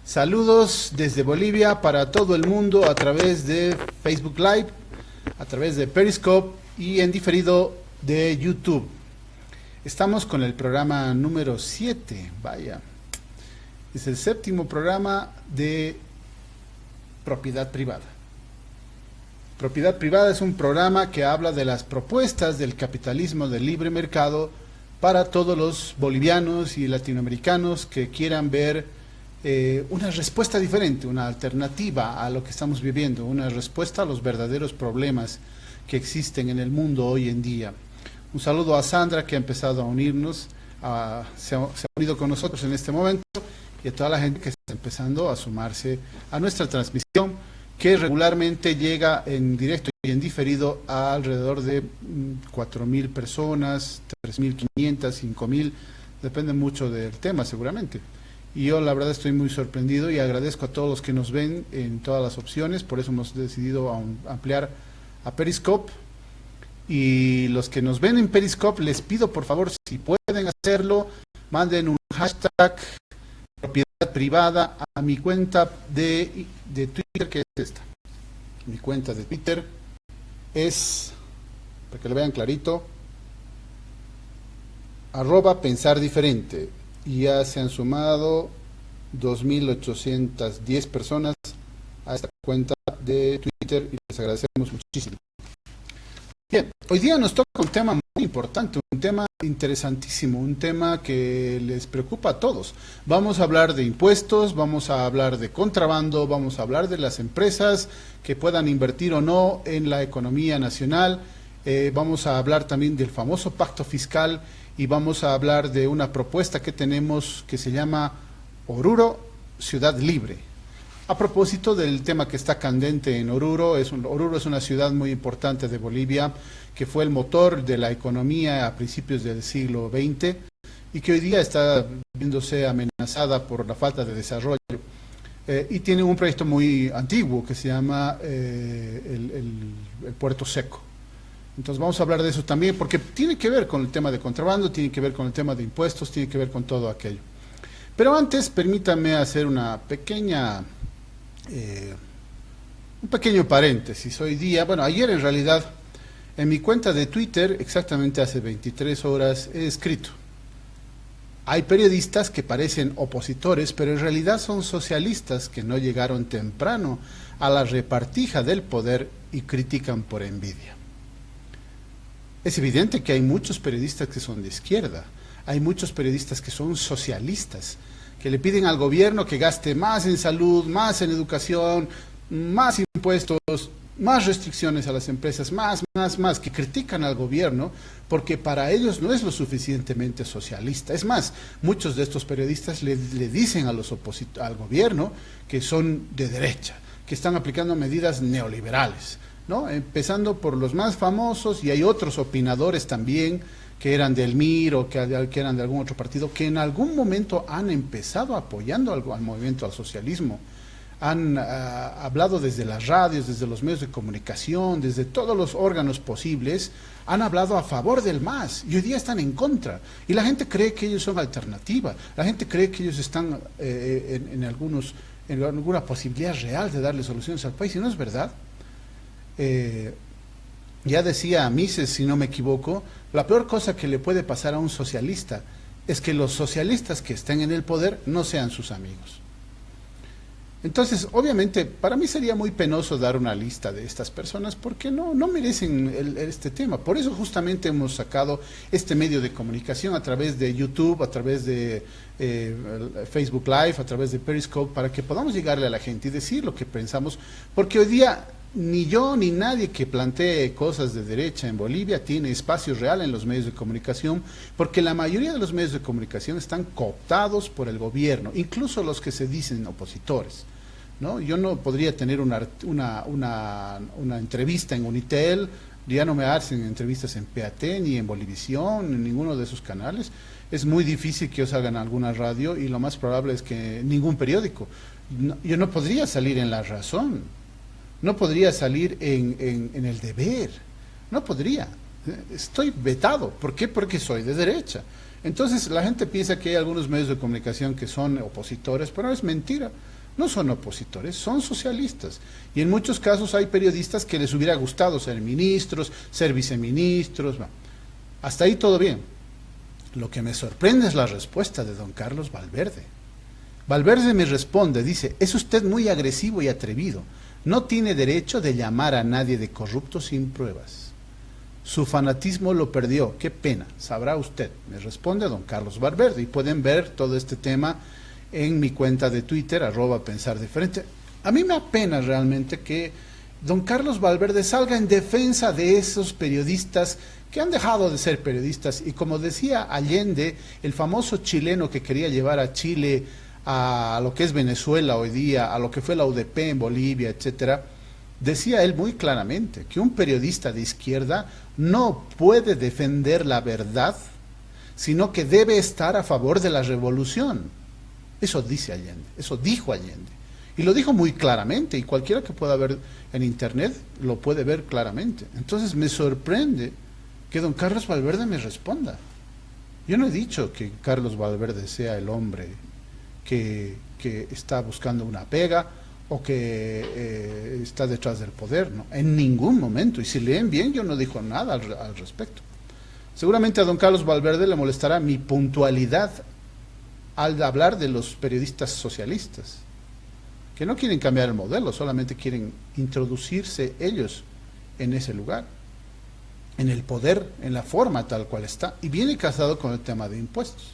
Saludos desde Bolivia para todo el mundo a través de Facebook Live, a través de Periscope y en diferido de YouTube. Estamos con el programa número 7, vaya. Es el séptimo programa de propiedad privada. Propiedad privada es un programa que habla de las propuestas del capitalismo del libre mercado para todos los bolivianos y latinoamericanos que quieran ver una respuesta diferente, una alternativa a lo que estamos viviendo, una respuesta a los verdaderos problemas que existen en el mundo hoy en día. Un saludo a Sandra, que ha empezado a unirnos, se ha unido con nosotros en este momento, y a toda la gente que está empezando a sumarse a nuestra transmisión, que regularmente llega en directo y en diferido a alrededor de 4.000 personas, 3.500, 5.000, depende mucho del tema seguramente. Y yo la verdad estoy muy sorprendido y agradezco a todos los que nos ven en todas las opciones, por eso hemos decidido ampliar a Periscope. Y los que nos ven en Periscope, les pido por favor, si pueden hacerlo, manden un hashtag propiedad privada a mi cuenta de Twitter, que es esta. Mi cuenta de Twitter es, para que lo vean clarito, @pensardiferente. Y ya se han sumado 2.810 personas a esta cuenta de Twitter y les agradecemos muchísimo. Bien, hoy día nos toca un tema muy importante, un tema interesantísimo, un tema que les preocupa a todos. Vamos a hablar de impuestos, vamos a hablar de contrabando, vamos a hablar de las empresas que puedan invertir o no en la economía nacional, vamos a hablar también del famoso pacto fiscal y vamos a hablar de una propuesta que tenemos que se llama Oruro, Ciudad Libre. A propósito del tema que está candente en Oruro, Oruro es una ciudad muy importante de Bolivia, que fue el motor de la economía a principios del siglo XX y que hoy día está viéndose amenazada por la falta de desarrollo. Y tiene un proyecto muy antiguo que se llama el Puerto Seco. Entonces vamos a hablar de eso también, porque tiene que ver con el tema de contrabando, tiene que ver con el tema de impuestos, tiene que ver con todo aquello. Pero antes, permítanme hacer una pequeña... un pequeño paréntesis. Hoy día, bueno, ayer en realidad, en mi cuenta de Twitter, exactamente hace 23 horas, he escrito: hay periodistas que parecen opositores, pero en realidad son socialistas que no llegaron temprano a la repartija del poder y critican por envidia. Es evidente que hay muchos periodistas que son de izquierda, hay muchos periodistas que son socialistas, que le piden al gobierno que gaste más en salud, más en educación, más impuestos, más restricciones a las empresas, más, que critican al gobierno porque para ellos no es lo suficientemente socialista. Es más, muchos de estos periodistas le dicen a al gobierno que son de derecha, que están aplicando medidas neoliberales, ¿no? Empezando por los más famosos, y hay otros opinadores también que eran del MIR o que eran de algún otro partido, que en algún momento han empezado apoyando al movimiento, al socialismo. Han hablado desde las radios, desde los medios de comunicación, desde todos los órganos posibles, han hablado a favor del MAS y hoy día están en contra. Y la gente cree que ellos son alternativa, la gente cree que ellos están en alguna posibilidad real de darle soluciones al país, y no es verdad. Ya decía Mises, si no me equivoco, la peor cosa que le puede pasar a un socialista es que los socialistas que estén en el poder no sean sus amigos. Entonces, obviamente, para mí sería muy penoso dar una lista de estas personas porque no merecen este tema. Por eso justamente hemos sacado este medio de comunicación a través de YouTube, a través de Facebook Live, a través de Periscope, para que podamos llegarle a la gente y decir lo que pensamos, porque hoy día ni yo ni nadie que plantee cosas de derecha en Bolivia tiene espacio real en los medios de comunicación, porque la mayoría de los medios de comunicación están cooptados por el gobierno, incluso los que se dicen opositores, ¿no? Yo no podría tener una entrevista en Unitel, ya no me hacen entrevistas en PAT, ni en Bolivisión, en ninguno de esos canales. Es muy difícil que ellos hagan alguna radio y lo más probable es que ningún periódico. Yo no podría salir en La Razón, no podría salir en El Deber, no podría. Estoy vetado. ¿Por qué? Porque soy de derecha. Entonces la gente piensa que hay algunos medios de comunicación que son opositores, pero es mentira. no son opositores, son socialistas. Y en muchos casos hay periodistas que les hubiera gustado ser ministros, ser viceministros. Hasta ahí todo bien. Lo que me sorprende es la respuesta de don Carlos Valverde. Valverde me responde, dice, es usted muy agresivo y atrevido. No tiene derecho de llamar a nadie de corrupto sin pruebas. Su fanatismo lo perdió. Qué pena, sabrá usted. Me responde don Carlos Valverde. Y pueden ver todo este tema en mi cuenta de Twitter, @pensardiferente. A mí me apena realmente que don Carlos Valverde salga en defensa de esos periodistas que han dejado de ser periodistas. Y como decía Allende, el famoso chileno que quería llevar a Chile a lo que es Venezuela hoy día, a lo que fue la UDP en Bolivia, etcétera, decía él muy claramente que un periodista de izquierda no puede defender la verdad, sino que debe estar a favor de la revolución. Eso dice Allende, eso dijo Allende. Y lo dijo muy claramente, y cualquiera que pueda ver en internet lo puede ver claramente. Entonces me sorprende que don Carlos Valverde me responda. Yo no he dicho que Carlos Valverde sea el hombre que está buscando una pega o que está detrás del poder, no, en ningún momento. Y si leen bien, yo no digo nada al respecto. Seguramente a don Carlos Valverde le molestará mi puntualidad al hablar de los periodistas socialistas, que no quieren cambiar el modelo, solamente quieren introducirse ellos en ese lugar, en el poder, en la forma tal cual está, y viene casado con el tema de impuestos,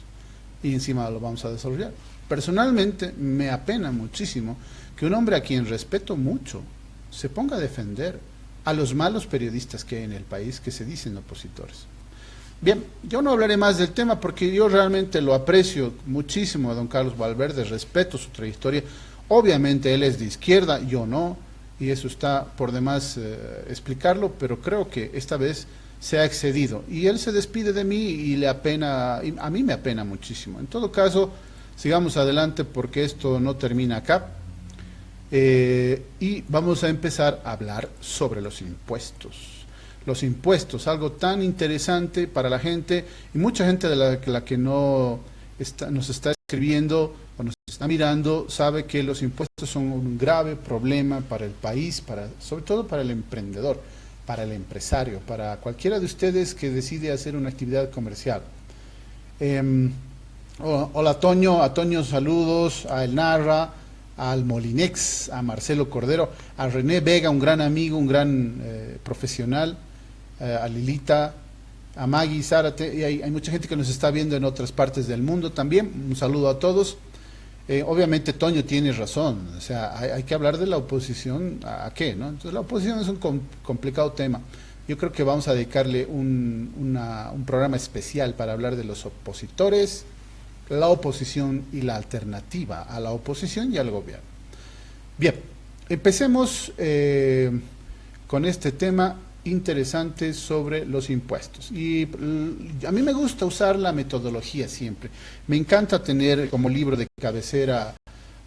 y encima lo vamos a desarrollar. Personalmente me apena muchísimo que un hombre a quien respeto mucho se ponga a defender a los malos periodistas que hay en el país que se dicen opositores. Bien, yo no hablaré más del tema porque yo realmente lo aprecio muchísimo a don Carlos Valverde, respeto su trayectoria. Obviamente él es de izquierda, yo no, y eso está por demás explicarlo, pero creo que esta vez se ha excedido. Y él se despide de mí y le apena, y a mí me apena muchísimo. En todo caso, sigamos adelante porque esto no termina acá. Y vamos a empezar a hablar sobre los impuestos. Los impuestos, algo tan interesante para la gente, y mucha gente de la que no nos está escribiendo o nos está mirando, sabe que los impuestos son un grave problema para el país, sobre todo para el emprendedor, para el empresario, para cualquiera de ustedes que decide hacer una actividad comercial. Hola Toño, a Toño saludos, a El Narra, al Molinex, a Marcelo Cordero, a René Vega, un gran amigo, un gran profesional, a Lilita, a Maggie, Zárate, y hay mucha gente que nos está viendo en otras partes del mundo también. Un saludo a todos. Obviamente Toño tiene razón, o sea, hay que hablar de la oposición, ¿a qué? ¿No? Entonces la oposición es un complicado tema. Yo creo que vamos a dedicarle un programa especial para hablar de los opositores, la oposición y la alternativa a la oposición y al gobierno. Bien, empecemos con este tema interesante sobre los impuestos. Y a mí me gusta usar la metodología siempre. Me encanta tener como libro de cabecera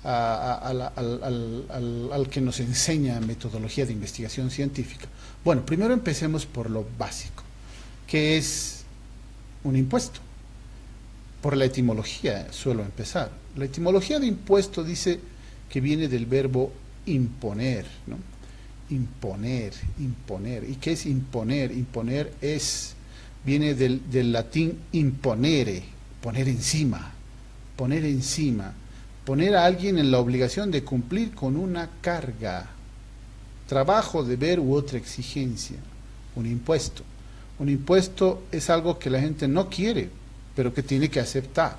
al que nos enseña metodología de investigación científica. Bueno, primero empecemos por lo básico, que es un impuesto. Por la etimología suelo empezar. La etimología de impuesto dice que viene del verbo imponer, ¿no? Imponer, imponer. ¿Y qué es imponer? Imponer viene del latín imponere, poner encima, poner encima, poner a alguien en la obligación de cumplir con una carga, trabajo, deber u otra exigencia. Un impuesto. Un impuesto es algo que la gente no quiere, pero que tiene que aceptar.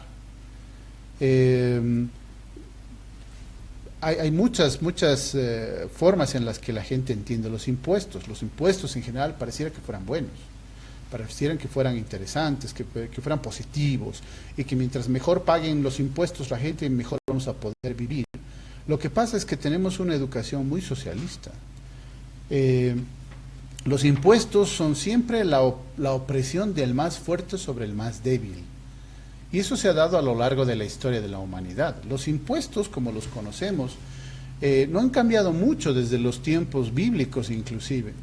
Hay muchas formas en las que la gente entiende los impuestos. Los impuestos en general pareciera que fueran buenos, parecieran que fueran interesantes, que fueran positivos, y que mientras mejor paguen los impuestos la gente, mejor vamos a poder vivir. Lo que pasa es que tenemos una educación muy socialista. Los impuestos son siempre la opresión del más fuerte sobre el más débil. Y eso se ha dado a lo largo de la historia de la humanidad. Los impuestos, como los conocemos, no han cambiado mucho desde los tiempos bíblicos inclusive.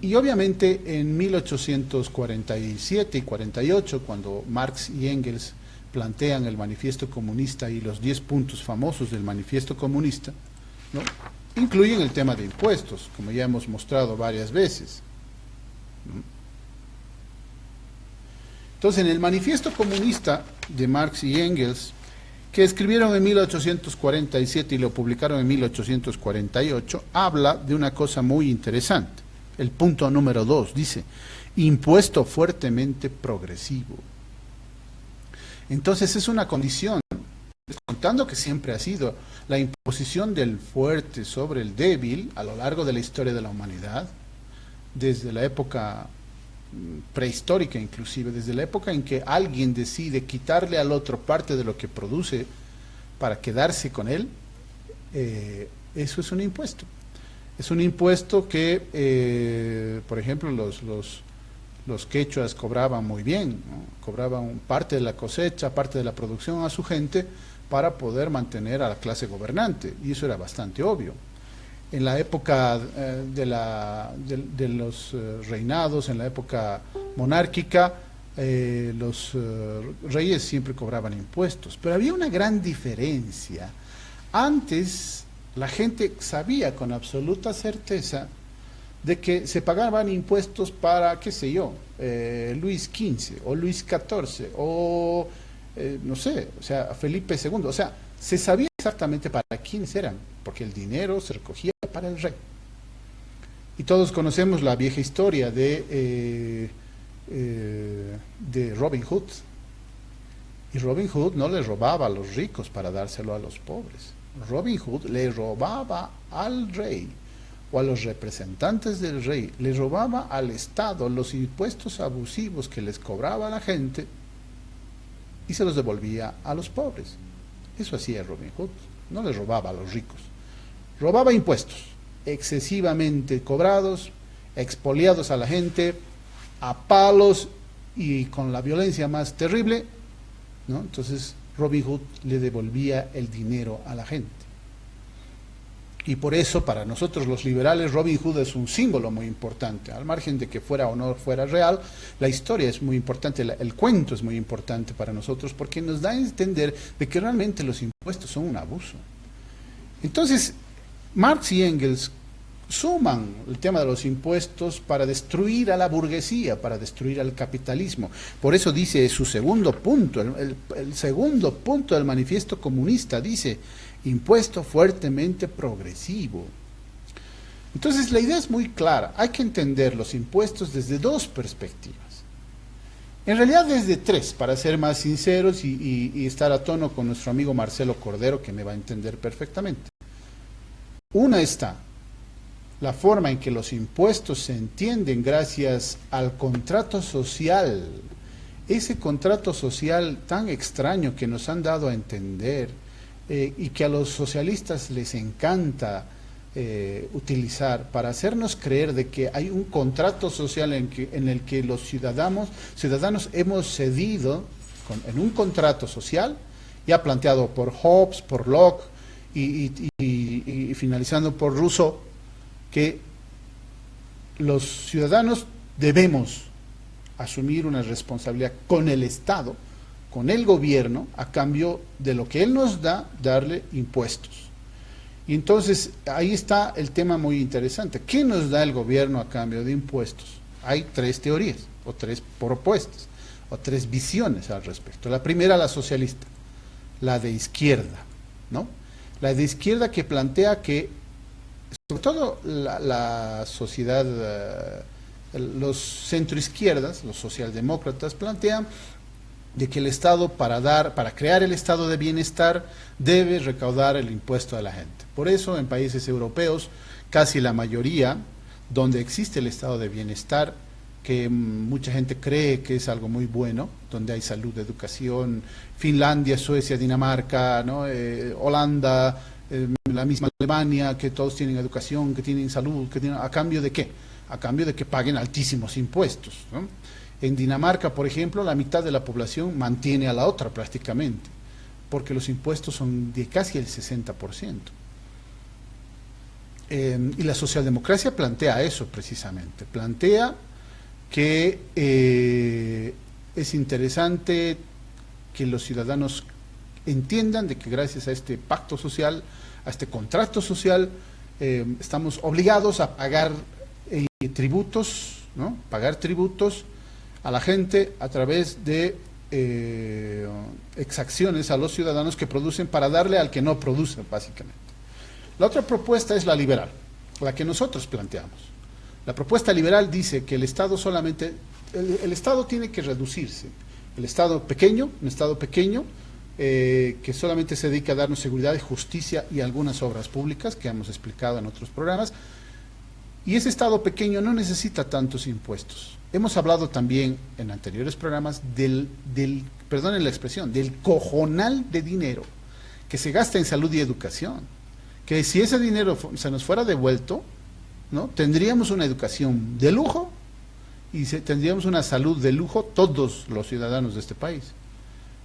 Y obviamente en 1847 y 48, cuando Marx y Engels plantean el manifiesto comunista y los 10 puntos famosos del manifiesto comunista, ¿no?, incluyen el tema de impuestos, como ya hemos mostrado varias veces, ¿no? Entonces, en el manifiesto comunista de Marx y Engels, que escribieron en 1847 y lo publicaron en 1848, habla de una cosa muy interesante. El punto número 2 dice: impuesto fuertemente progresivo. Entonces es una condición, contando que siempre ha sido la imposición del fuerte sobre el débil a lo largo de la historia de la humanidad, desde la época prehistórica inclusive, desde la época en que alguien decide quitarle al otro parte de lo que produce para quedarse con él, eso es un impuesto. Es un impuesto que, por ejemplo, los quechuas cobraban muy bien, ¿no? Cobraban parte de la cosecha, parte de la producción a su gente para poder mantener a la clase gobernante, y eso era bastante obvio. En la época de los reinados, en la época monárquica, los reyes siempre cobraban impuestos, pero había una gran diferencia. Antes la gente sabía con absoluta certeza de que se pagaban impuestos para, qué sé yo, Luis XV o Luis XIV o no sé, o sea, Felipe II, o sea, se sabía exactamente para quiénes eran, porque el dinero se recogía para el rey. Y todos conocemos la vieja historia de Robin Hood. Y Robin Hood no le robaba a los ricos para dárselo a los pobres. Robin Hood le robaba al rey o a los representantes del rey, le robaba al Estado los impuestos abusivos que les cobraba a la gente y se los devolvía a los pobres. Eso hacía Robin Hood, no le robaba a los ricos. Robaba impuestos excesivamente cobrados, expoliados a la gente, a palos y con la violencia más terrible, ¿no? Entonces Robin Hood le devolvía el dinero a la gente. Y por eso, para nosotros los liberales, Robin Hood es un símbolo muy importante. Al margen de que fuera o no fuera real, la historia es muy importante, el cuento es muy importante para nosotros, porque nos da a entender de que realmente los impuestos son un abuso. Entonces, Marx y Engels suman el tema de los impuestos para destruir a la burguesía, para destruir al capitalismo. Por eso dice su segundo punto, el segundo punto del manifiesto comunista, dice: impuesto fuertemente progresivo. Entonces la idea es muy clara, hay que entender los impuestos desde dos perspectivas. En realidad desde tres, para ser más sinceros y estar a tono con nuestro amigo Marcelo Cordero, que me va a entender perfectamente. Una está la forma en que los impuestos se entienden gracias al contrato social, ese contrato social tan extraño que nos han dado a entender, y que a los socialistas les encanta utilizar para hacernos creer de que hay un contrato social en el que los ciudadanos hemos cedido en un contrato social, ya planteado por Hobbes, por Locke y finalizando por Rousseau, que los ciudadanos debemos asumir una responsabilidad con el Estado, con el gobierno, a cambio de lo que él nos da, darle impuestos. Y entonces ahí está el tema muy interesante. ¿Qué nos da el gobierno a cambio de impuestos? Hay tres teorías, o tres propuestas, o tres visiones al respecto. La primera, la socialista, la de izquierda, ¿no? La de izquierda, que plantea que, sobre todo la sociedad, los centroizquierdas, los socialdemócratas, plantean de que el Estado, para crear el estado de bienestar, debe recaudar el impuesto a la gente. Por eso en países europeos, casi la mayoría, donde existe el estado de bienestar, que mucha gente cree que es algo muy bueno, donde hay salud, educación, Finlandia, Suecia, Dinamarca, ¿no? Holanda, la misma Alemania, que todos tienen educación, que tienen salud, que tienen, ¿a cambio de qué? A cambio de que paguen altísimos impuestos, ¿no? En Dinamarca, por ejemplo, la mitad de la población mantiene a la otra prácticamente, porque los impuestos son de casi el 60%. Y la socialdemocracia plantea eso precisamente, plantea que es interesante que los ciudadanos entiendan de que gracias a este pacto social, a este contrato social, estamos obligados a pagar tributos, ¿no? Pagar tributos a la gente a través de exacciones a los ciudadanos que producen para darle al que no produce, básicamente. La otra propuesta es la liberal, la que nosotros planteamos. La propuesta liberal dice que el Estado solamente, el Estado tiene que reducirse. El Estado pequeño, un Estado pequeño, que solamente se dedica a darnos seguridad y justicia y algunas obras públicas que hemos explicado en otros programas. Y ese Estado pequeño no necesita tantos impuestos. Hemos hablado también en anteriores programas perdonen la expresión, del cojonal de dinero que se gasta en salud y educación. Que si ese dinero se nos fuera devuelto, ¿no? Tendríamos una educación de lujo y tendríamos una salud de lujo todos los ciudadanos de este país.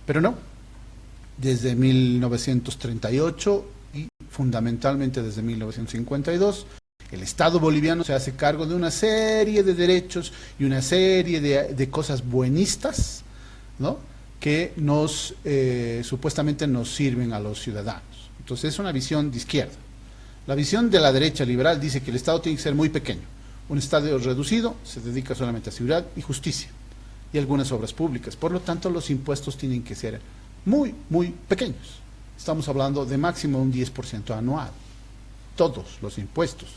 Pero no, desde 1938 y fundamentalmente desde 1952, el Estado boliviano se hace cargo de una serie de derechos y una serie de cosas buenistas, ¿no? Que supuestamente nos sirven a los ciudadanos. Entonces es una visión de izquierda. La visión de la derecha liberal dice que el Estado tiene que ser muy pequeño. Un Estado reducido se dedica solamente a seguridad y justicia y algunas obras públicas. Por lo tanto, los impuestos tienen que ser muy, muy pequeños. Estamos hablando de máximo un 10% anual. Todos los impuestos.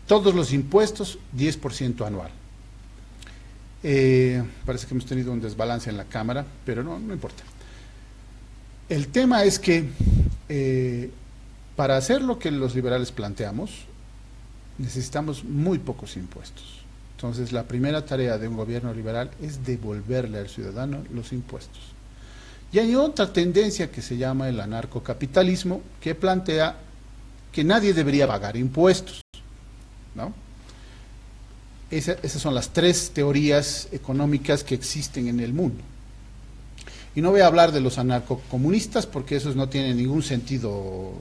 Todos los impuestos, 10% anual. Parece que hemos tenido un desbalance en la cámara, pero no importa. El tema es que para hacer lo que los liberales planteamos, necesitamos muy pocos impuestos. Entonces, la primera tarea de un gobierno liberal es devolverle al ciudadano los impuestos. Y hay otra tendencia que se llama el anarcocapitalismo, que plantea que nadie debería pagar impuestos, ¿no? Esas son las tres teorías económicas que existen en el mundo. Y no voy a hablar de los anarcocomunistas porque esos no tienen ningún sentido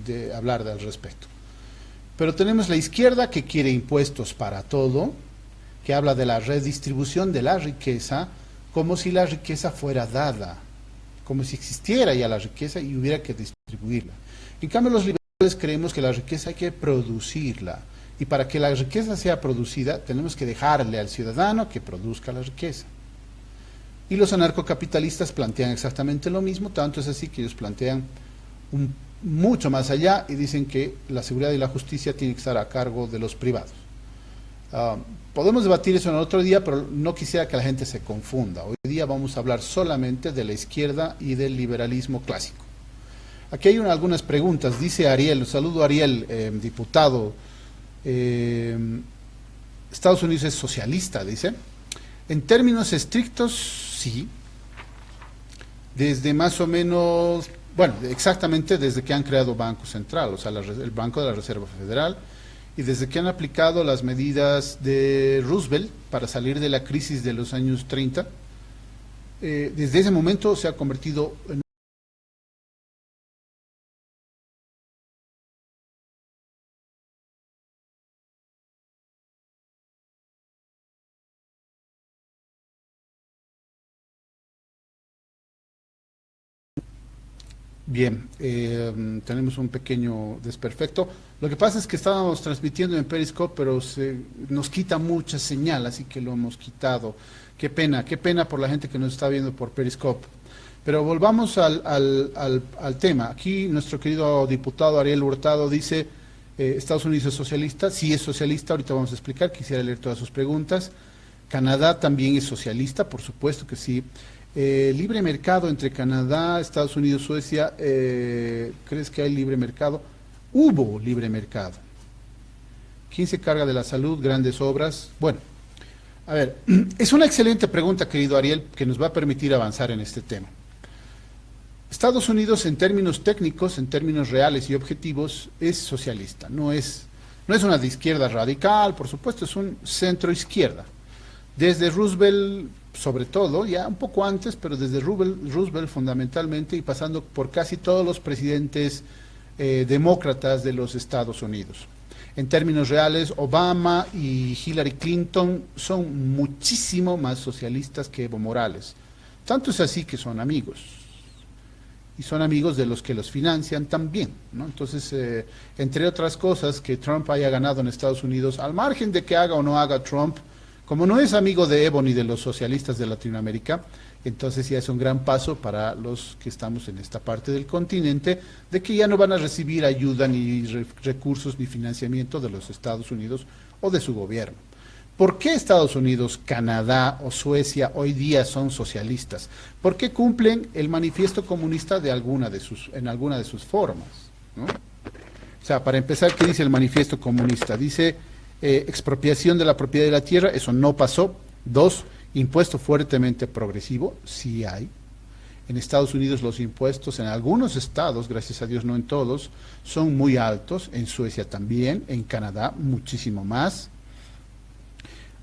de hablar al respecto. Pero tenemos la izquierda que quiere impuestos para todo, que habla de la redistribución de la riqueza como si la riqueza fuera dada, como si existiera ya la riqueza y hubiera que distribuirla. En cambio, los liberales creemos que la riqueza hay que producirla. Y para que la riqueza sea producida, tenemos que dejarle al ciudadano que produzca la riqueza. Y los anarcocapitalistas plantean exactamente lo mismo, tanto es así que ellos plantean mucho más allá y dicen que la seguridad y la justicia tienen que estar a cargo de los privados. Podemos debatir eso en otro día, pero no quisiera que la gente se confunda. Hoy día vamos a hablar solamente de la izquierda y del liberalismo clásico. Aquí hay algunas preguntas, dice Ariel, saludo a Ariel, diputado. Estados Unidos es socialista, dice. En términos estrictos, sí. Desde más o menos, bueno, exactamente desde que han creado Banco Central, o sea, el Banco de la Reserva Federal, y desde que han aplicado las medidas de Roosevelt para salir de la crisis de los años 30, desde ese momento se ha convertido en bien, tenemos un pequeño desperfecto. Lo que pasa es que estábamos transmitiendo en Periscope, pero nos quita mucha señal, así que lo hemos quitado. Qué pena por la gente que nos está viendo por Periscope. Pero volvamos al tema. Aquí nuestro querido diputado Ariel Hurtado dice, Estados Unidos es socialista. Sí es socialista, ahorita vamos a explicar, quisiera leer todas sus preguntas. Canadá también es socialista, por supuesto que sí. Libre mercado entre Canadá, Estados Unidos, Suecia, ¿crees que hay libre mercado? Hubo libre mercado. ¿Quién se carga de la salud? Grandes obras. Bueno, a ver, es una excelente pregunta, querido Ariel, que nos va a permitir avanzar en este tema. Estados Unidos, en términos técnicos, en términos reales y objetivos, es socialista. No es una de izquierda radical, por supuesto, es un centro izquierda. Desde Roosevelt, sobre todo, ya un poco antes, pero desde Roosevelt fundamentalmente y pasando por casi todos los presidentes demócratas de los Estados Unidos. En términos reales, Obama y Hillary Clinton son muchísimo más socialistas que Evo Morales. Tanto es así que son amigos. Y son amigos de los que los financian también, ¿no? Entonces, entre otras cosas, que Trump haya ganado en Estados Unidos, al margen de que haga o no haga Trump, como no es amigo de Evo ni de los socialistas de Latinoamérica, entonces ya es un gran paso para los que estamos en esta parte del continente, de que ya no van a recibir ayuda, ni recursos, ni financiamiento de los Estados Unidos o de su gobierno. ¿Por qué Estados Unidos, Canadá o Suecia hoy día son socialistas? Porque cumplen el manifiesto comunista en alguna de sus formas, ¿no? O sea, para empezar, ¿qué dice el manifiesto comunista? Dice expropiación de la propiedad de la tierra, eso no pasó. 2, impuesto fuertemente progresivo, sí hay. En Estados Unidos los impuestos en algunos estados, gracias a Dios no en todos, son muy altos. En Suecia también, en Canadá muchísimo más.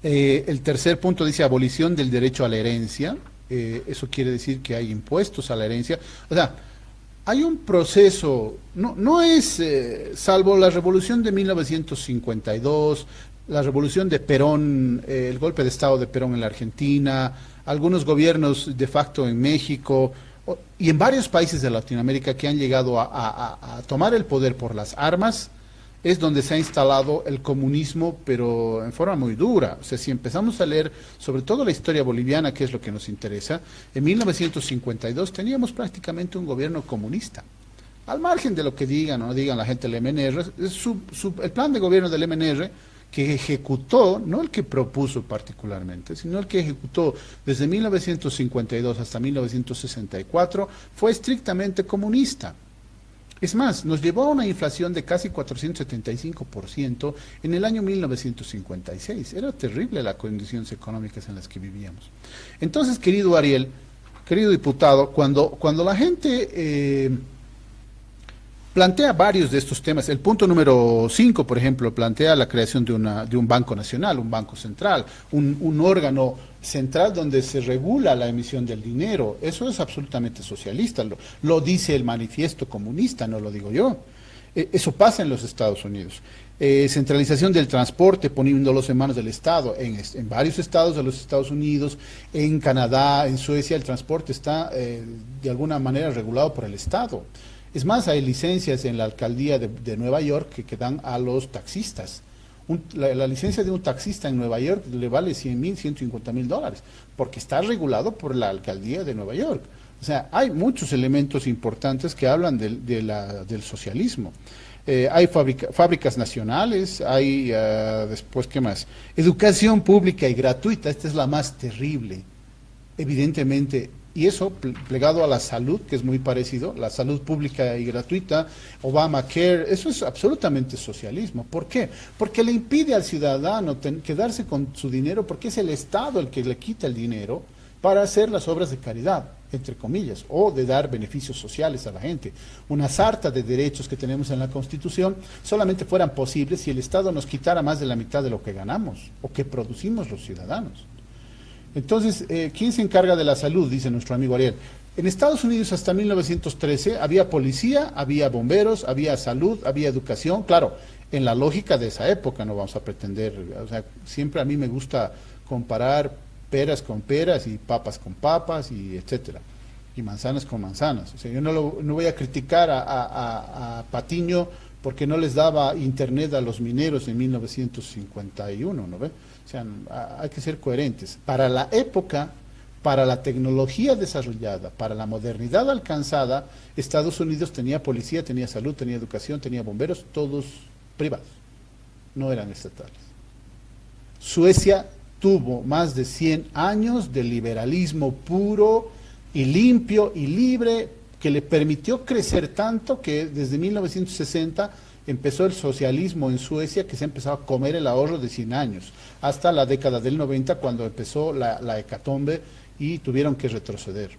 El tercer punto dice abolición del derecho a la herencia. Eso quiere decir que hay impuestos a la herencia. O sea, hay un proceso, no es, salvo la revolución de 1952, la revolución de Perón, el golpe de Estado de Perón en la Argentina, algunos gobiernos de facto en México y en varios países de Latinoamérica que han llegado a tomar el poder por las armas, es donde se ha instalado el comunismo, pero en forma muy dura. O sea, si empezamos a leer sobre todo la historia boliviana, que es lo que nos interesa, en 1952 teníamos prácticamente un gobierno comunista. Al margen de lo que digan o no digan la gente del MNR, es el plan de gobierno del MNR que ejecutó, no el que propuso particularmente, sino el que ejecutó desde 1952 hasta 1964, fue estrictamente comunista. Es más, nos llevó a una inflación de casi 475% en el año 1956. Era terrible las condiciones económicas en las que vivíamos. Entonces, querido Ariel, querido diputado, cuando la gente plantea varios de estos temas, el punto número 5, por ejemplo, plantea la creación de un banco nacional, un banco central, un órgano central donde se regula la emisión del dinero. Eso es absolutamente socialista, lo dice el manifiesto comunista, no lo digo yo. Eso pasa en los Estados Unidos. Centralización del transporte, poniéndolos en manos del Estado. En varios estados de los Estados Unidos, en Canadá, en Suecia, el transporte está de alguna manera regulado por el Estado. Es más, hay licencias en la alcaldía de Nueva York que dan a los taxistas. La licencia de un taxista en Nueva York le vale 100,000, 150,000 dólares, porque está regulado por la alcaldía de Nueva York. O sea, hay muchos elementos importantes que hablan del socialismo. Hay fábricas nacionales, hay, después, ¿qué más? Educación pública y gratuita, esta es la más terrible, evidentemente. Y eso plegado a la salud, que es muy parecido, la salud pública y gratuita, Obamacare, eso es absolutamente socialismo. ¿Por qué? Porque le impide al ciudadano quedarse con su dinero, porque es el Estado el que le quita el dinero para hacer las obras de caridad, entre comillas, o de dar beneficios sociales a la gente. Una sarta de derechos que tenemos en la Constitución solamente fueran posibles si el Estado nos quitara más de la mitad de lo que ganamos o que producimos los ciudadanos. Entonces, ¿quién se encarga de la salud? Dice nuestro amigo Ariel. En Estados Unidos hasta 1913 había policía, había bomberos, había salud, había educación. Claro, en la lógica de esa época no vamos a pretender, o sea, siempre a mí me gusta comparar peras con peras y papas con papas y etcétera, y manzanas con manzanas. O sea, yo no voy a criticar a Patiño porque no les daba internet a los mineros en 1951, ¿no ve? O sea, hay que ser coherentes. Para la época, para la tecnología desarrollada, para la modernidad alcanzada, Estados Unidos tenía policía, tenía salud, tenía educación, tenía bomberos, todos privados, no eran estatales. Suecia tuvo más de 100 años de liberalismo puro y limpio y libre, que le permitió crecer tanto que desde 1960 empezó el socialismo en Suecia, que se ha empezado a comer el ahorro de 100 años, hasta la década del 90, cuando empezó la hecatombe y tuvieron que retroceder.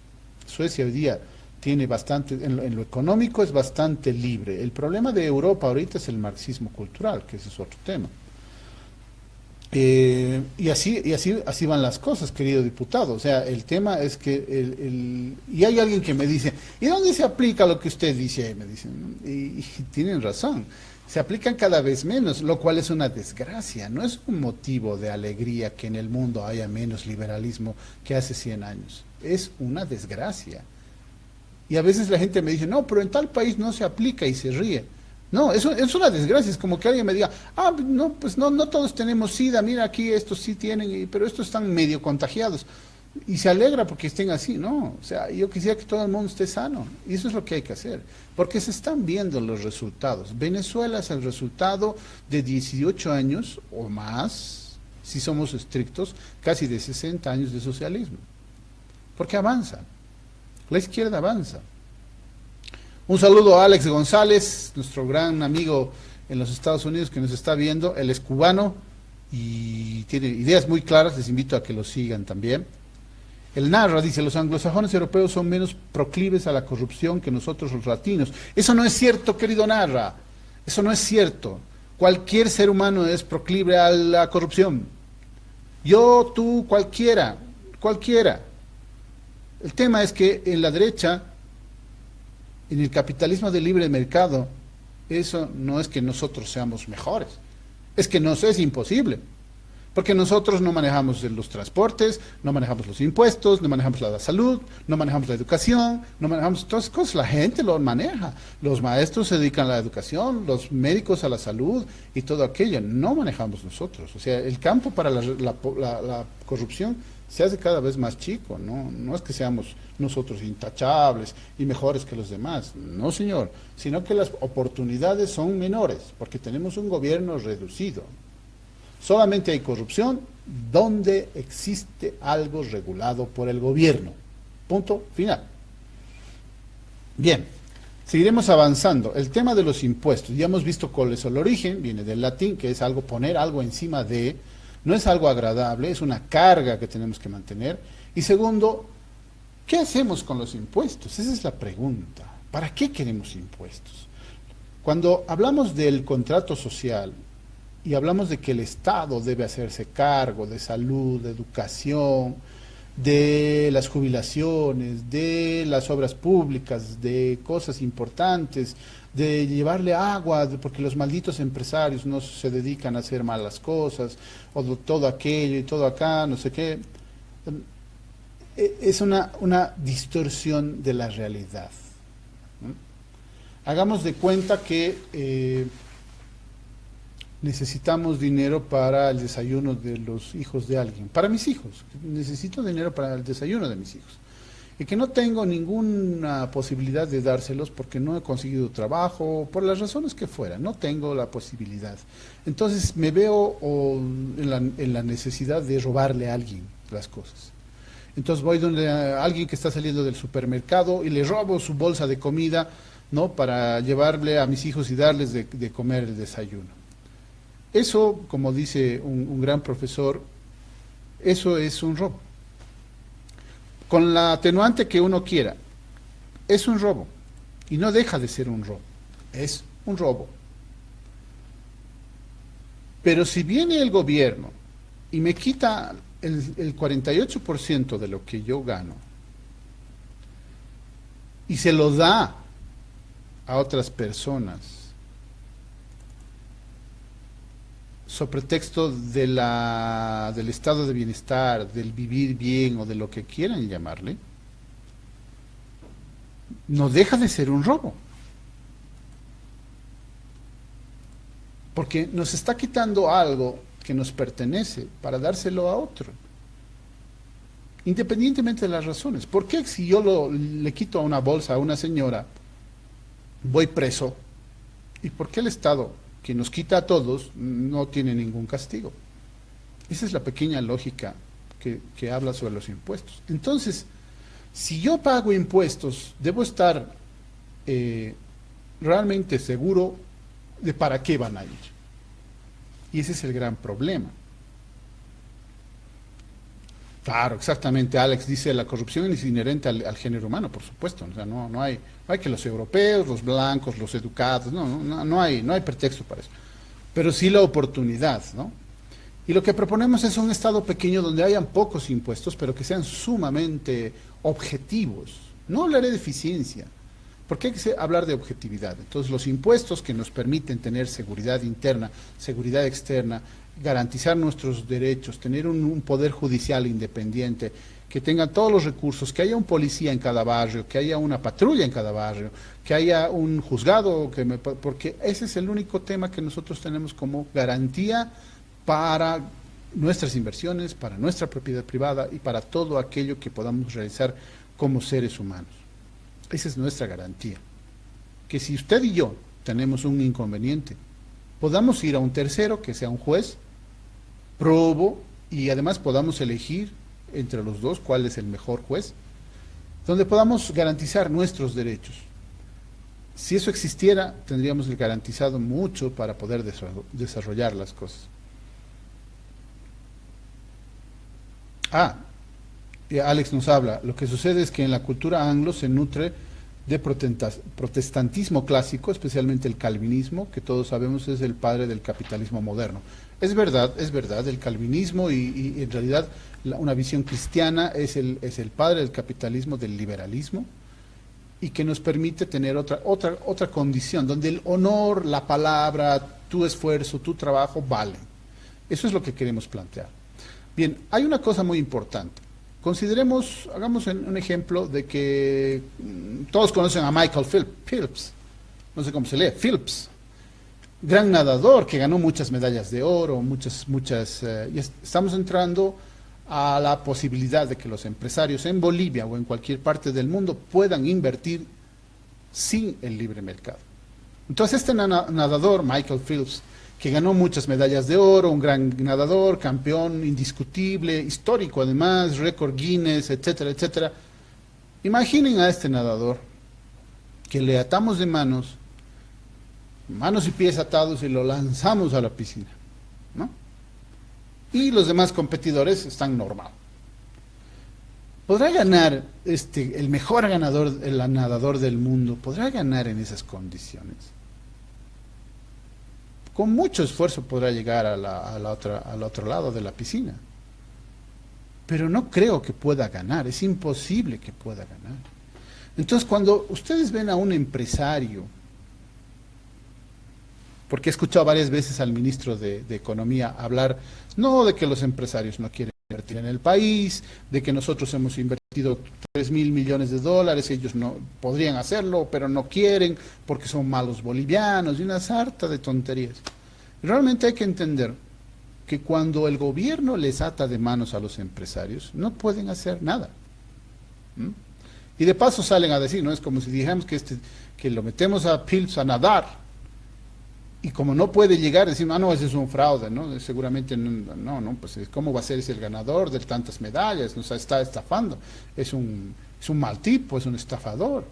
Suecia hoy día tiene bastante, en lo económico es bastante libre. El problema de Europa ahorita es el marxismo cultural, que ese es otro tema. Y así van las cosas, querido diputado. O sea, el tema es que y hay alguien que me dice, ¿y dónde se aplica lo que usted dice? Me dicen, y tienen razón, se aplican cada vez menos, lo cual es una desgracia. No es un motivo de alegría que en el mundo haya menos liberalismo que hace 100 años. Es una desgracia. Y a veces la gente me dice, no, pero en tal país no se aplica y se ríe. No, eso es una desgracia, es como que alguien me diga, ah, no, pues no, no todos tenemos SIDA, mira aquí estos sí tienen, pero estos están medio contagiados. Y se alegra porque estén así, ¿no? O sea, yo quisiera que todo el mundo esté sano. Y eso es lo que hay que hacer. Porque se están viendo los resultados. Venezuela es el resultado de 18 años o más, si somos estrictos, casi de 60 años de socialismo. Porque avanza. La izquierda avanza. Un saludo a Alex González, nuestro gran amigo en los Estados Unidos que nos está viendo. Él es cubano y tiene ideas muy claras. Les invito a que lo sigan también. El Narra dice, los anglosajones europeos son menos proclives a la corrupción que nosotros los latinos. Eso no es cierto, querido Narra. Eso no es cierto. Cualquier ser humano es proclive a la corrupción. Yo, tú, cualquiera. Cualquiera. El tema es que en la derecha, en el capitalismo de libre mercado, eso no es que nosotros seamos mejores. Es que nos es imposible. Porque nosotros no manejamos los transportes, no manejamos los impuestos, no manejamos la salud, no manejamos la educación, no manejamos todas esas cosas. La gente lo maneja. Los maestros se dedican a la educación, los médicos a la salud y todo aquello. No manejamos nosotros. O sea, el campo para la corrupción se hace cada vez más chico. No es que seamos nosotros intachables y mejores que los demás. No, señor. Sino que las oportunidades son menores porque tenemos un gobierno reducido. Solamente hay corrupción donde existe algo regulado por el gobierno. Punto final. Bien, seguiremos avanzando. El tema de los impuestos, ya hemos visto cuál es el origen, viene del latín, que es algo, poner algo encima de, no es algo agradable, es una carga que tenemos que mantener. Y segundo, ¿qué hacemos con los impuestos? Esa es la pregunta. ¿Para qué queremos impuestos? Cuando hablamos del contrato social, y hablamos de que el Estado debe hacerse cargo de salud, de educación, de las jubilaciones, de las obras públicas, de cosas importantes, de llevarle agua, porque los malditos empresarios no se dedican a hacer malas cosas, o de todo aquello y todo acá, no sé qué. Es una distorsión de la realidad. Hagamos de cuenta que necesitamos dinero para el desayuno de los hijos de alguien, para mis hijos, necesito dinero para el desayuno de mis hijos, y que no tengo ninguna posibilidad de dárselos porque no he conseguido trabajo, por las razones que fuera, no tengo la posibilidad. Entonces me veo en la necesidad de robarle a alguien las cosas. Entonces voy donde alguien que está saliendo del supermercado y le robo su bolsa de comida, ¿no?, para llevarle a mis hijos y darles de comer el desayuno. Eso, como dice un gran profesor, eso es un robo. Con la atenuante que uno quiera, es un robo. Y no deja de ser un robo. Es un robo. Pero si viene el gobierno y me quita el 48% de lo que yo gano y se lo da a otras personas, sobre pretexto del estado de bienestar, del vivir bien o de lo que quieran llamarle, no deja de ser un robo. Porque nos está quitando algo que nos pertenece para dárselo a otro. Independientemente de las razones. ¿Por qué si yo le quito una bolsa a una señora, voy preso? ¿Y por qué el Estado, que nos quita a todos, no tiene ningún castigo? Esa es la pequeña lógica que habla sobre los impuestos. Entonces, si yo pago impuestos, debo estar realmente seguro de para qué van a ir. Y ese es el gran problema. Claro, exactamente, Alex dice, la corrupción es inherente al género humano, por supuesto. O sea, no hay que los europeos, los blancos, los educados, no hay pretexto para eso. Pero sí la oportunidad, ¿no? Y lo que proponemos es un Estado pequeño donde hayan pocos impuestos, pero que sean sumamente objetivos. No hablaré de eficiencia, porque hay que hablar de objetividad. Entonces, los impuestos que nos permiten tener seguridad interna, seguridad externa, garantizar nuestros derechos, tener un poder judicial independiente, que tengan todos los recursos, que haya un policía en cada barrio, que haya una patrulla en cada barrio, que haya un juzgado, porque ese es el único tema que nosotros tenemos como garantía para nuestras inversiones, para nuestra propiedad privada y para todo aquello que podamos realizar como seres humanos. Esa es nuestra garantía. Que si usted y yo tenemos un inconveniente, podamos ir a un tercero, que sea un juez, probo, y además podamos elegir entre los dos cuál es el mejor juez, donde podamos garantizar nuestros derechos. Si eso existiera, tendríamos garantizado mucho para poder desarrollar las cosas. Alex nos habla, lo que sucede es que en la cultura anglo se nutre de protestantismo clásico, especialmente el calvinismo, que todos sabemos es el padre del capitalismo moderno. Es verdad, el calvinismo y en realidad una visión cristiana es el padre del capitalismo, del liberalismo, y que nos permite tener otra condición, donde el honor, la palabra, tu esfuerzo, tu trabajo valen. Eso es lo que queremos plantear. Bien, hay una cosa muy importante. Consideremos, hagamos un ejemplo de que todos conocen a Michael Phelps, no sé cómo se lee, Phelps, gran nadador que ganó muchas medallas de oro, y estamos entrando a la posibilidad de que los empresarios en Bolivia o en cualquier parte del mundo puedan invertir sin el libre mercado. Entonces este nadador, Michael Phelps, que ganó muchas medallas de oro, un gran nadador, campeón indiscutible, histórico además, récord Guinness, etcétera, etcétera. Imaginen a este nadador que le atamos de manos y pies atados y lo lanzamos a la piscina, ¿no? Y los demás competidores están normal. ¿Podrá ganar el mejor nadador del mundo? ¿Podrá ganar en esas condiciones? Con mucho esfuerzo podrá llegar al otro lado de la piscina. Pero no creo que pueda ganar, es imposible que pueda ganar. Entonces, cuando ustedes ven a un empresario, porque he escuchado varias veces al ministro de Economía hablar, no de que los empresarios no quieren invertir en el país, de que nosotros hemos invertido 3.000 millones de dólares, ellos no podrían hacerlo, pero no quieren porque son malos bolivianos, y una sarta de tonterías. Realmente hay que entender que cuando el gobierno les ata de manos a los empresarios, no pueden hacer nada. Y de paso salen a decir, ¿no? Es como si dijéramos que lo metemos a Phelps a nadar, y como no puede llegar, decimos, no, ese es un fraude, ¿no? Seguramente no, pues ¿cómo va a ser ese el ganador de tantas medallas? Nos está estafando, es un mal tipo, es un estafador.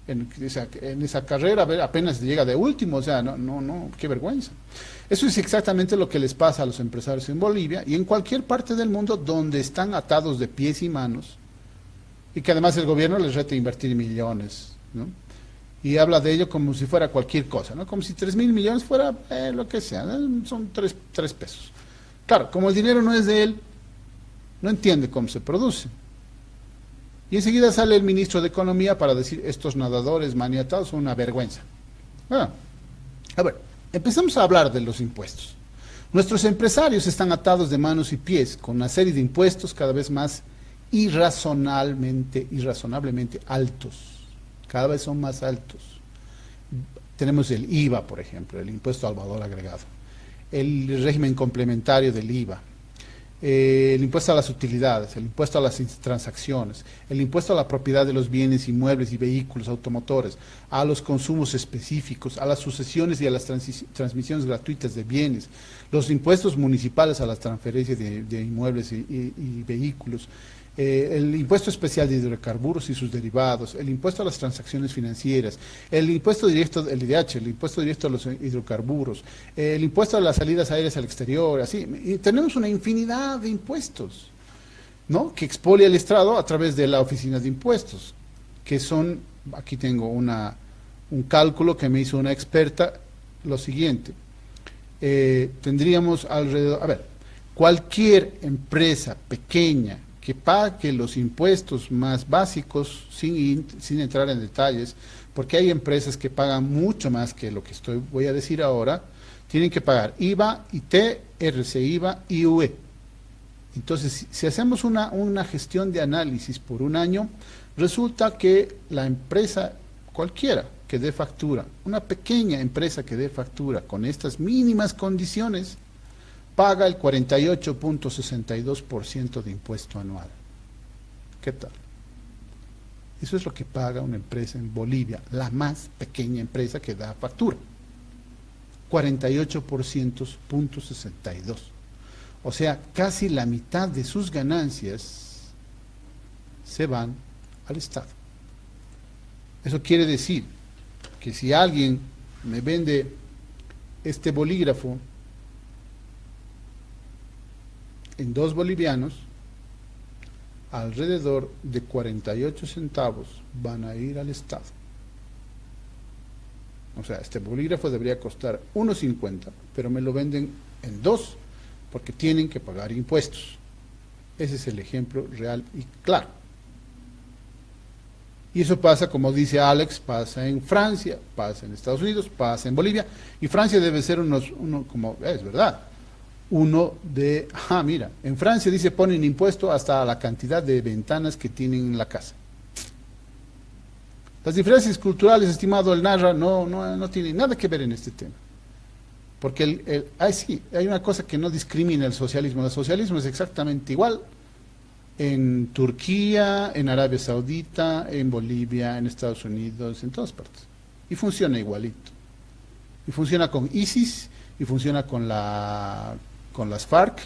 En esa carrera apenas llega de último, o sea, no, qué vergüenza. Eso es exactamente lo que les pasa a los empresarios en Bolivia y en cualquier parte del mundo donde están atados de pies y manos, y que además el gobierno les reta a invertir millones, ¿no? Y habla de ello como si fuera cualquier cosa, ¿no? Como si 3.000 millones fuera lo que sea, ¿no? Son 3 pesos. Claro, como el dinero no es de él, no entiende cómo se produce. Y enseguida sale el ministro de Economía para decir, estos nadadores maniatados son una vergüenza. A ver, empezamos a hablar de los impuestos. Nuestros empresarios están atados de manos y pies con una serie de impuestos cada vez más irrazonablemente altos. Cada vez son más altos. Tenemos el IVA, por ejemplo, el impuesto al valor agregado, el régimen complementario del IVA, el impuesto a las utilidades, el impuesto a las transacciones, el impuesto a la propiedad de los bienes inmuebles y vehículos automotores, a los consumos específicos, a las sucesiones y a las transmisiones gratuitas de bienes, los impuestos municipales a las transferencias de inmuebles y vehículos, el impuesto especial de hidrocarburos y sus derivados, el impuesto a las transacciones financieras, el impuesto directo, el IDH, el impuesto directo a los hidrocarburos, el impuesto a las salidas aéreas al exterior, así, y tenemos una infinidad de impuestos, ¿no? Que expolia el Estado a través de la Oficina de Impuestos, que son, aquí tengo un cálculo que me hizo una experta, lo siguiente, tendríamos alrededor, a ver, cualquier empresa pequeña que pague los impuestos más básicos, sin entrar en detalles, porque hay empresas que pagan mucho más que lo que voy a decir ahora, tienen que pagar IVA, IT, RC IVA y UE. Entonces, si hacemos una gestión de análisis por un año, resulta que la empresa cualquiera que dé factura, una pequeña empresa que dé factura con estas mínimas condiciones, paga el 48.62% de impuesto anual. ¿Qué tal? Eso es lo que paga una empresa en Bolivia, la más pequeña empresa que da factura. 48.62%. O sea, casi la mitad de sus ganancias se van al Estado. Eso quiere decir que si alguien me vende este bolígrafo en 2 bolivianos, alrededor de 48 centavos van a ir al Estado. O sea, este bolígrafo debería costar 1.50, pero me lo venden en 2 porque tienen que pagar impuestos. Ese es el ejemplo real y claro. Y eso pasa, como dice Alex, pasa en Francia, pasa en Estados Unidos, pasa en Bolivia, y Francia debe ser como es verdad, mira, en Francia dice ponen impuesto hasta la cantidad de ventanas que tienen en la casa. Las diferencias culturales, estimado El Narra, no tienen nada que ver en este tema. Porque hay una cosa que no discrimina el socialismo. El socialismo es exactamente igual en Turquía, en Arabia Saudita, en Bolivia, en Estados Unidos, en todas partes. Y funciona igualito. Y funciona con ISIS, y funciona con las FARC,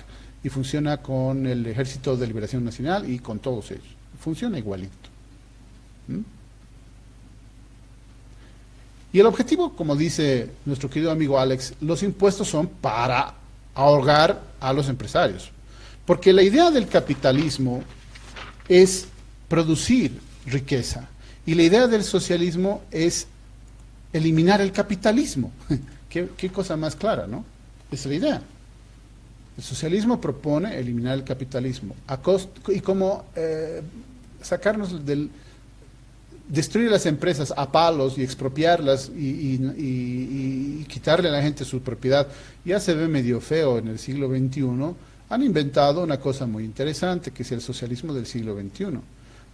y funciona con el Ejército de Liberación Nacional y con todos ellos. Funciona igualito. ¿Mm? Y el objetivo, como dice nuestro querido amigo Alex, los impuestos son para ahogar a los empresarios. Porque la idea del capitalismo es producir riqueza. Y la idea del socialismo es eliminar el capitalismo. ¿Qué cosa más clara, ¿no? Esa es la idea. El socialismo propone eliminar el capitalismo y como sacarnos destruir las empresas a palos y expropiarlas y quitarle a la gente su propiedad. Ya se ve medio feo en el siglo XXI. Han inventado una cosa muy interesante, que es el socialismo del siglo XXI,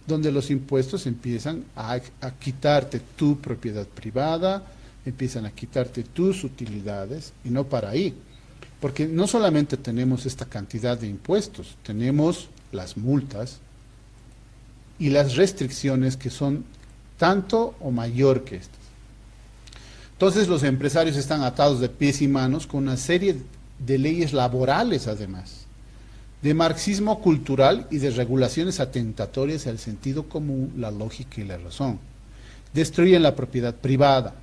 donde los impuestos empiezan a quitarte tu propiedad privada, empiezan a quitarte tus utilidades, y no para ahí. Porque no solamente tenemos esta cantidad de impuestos, tenemos las multas y las restricciones que son tanto o mayor que estas. Entonces los empresarios están atados de pies y manos con una serie de leyes laborales, además, de marxismo cultural y de regulaciones atentatorias al sentido común, la lógica y la razón. Destruyen la propiedad privada,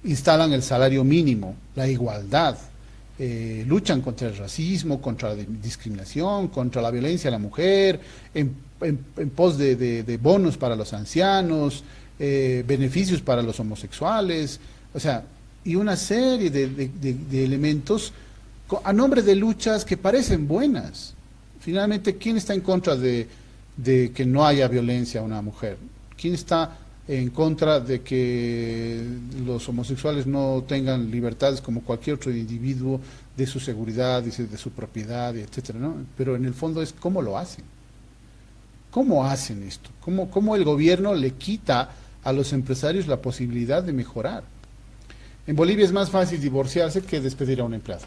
instalan el salario mínimo, la igualdad, luchan contra el racismo, contra la discriminación, contra la violencia a la mujer, en pos de bonos para los ancianos, beneficios para los homosexuales, o sea, y una serie de elementos a nombre de luchas que parecen buenas. Finalmente, ¿quién está en contra de que no haya violencia a una mujer? ¿Quién está en contra de que los homosexuales no tengan libertades como cualquier otro individuo de su seguridad, de su propiedad, etcétera, ¿no? Pero en el fondo es cómo lo hacen. ¿Cómo hacen esto? ¿Cómo el gobierno le quita a los empresarios la posibilidad de mejorar? En Bolivia es más fácil divorciarse que despedir a un empleado,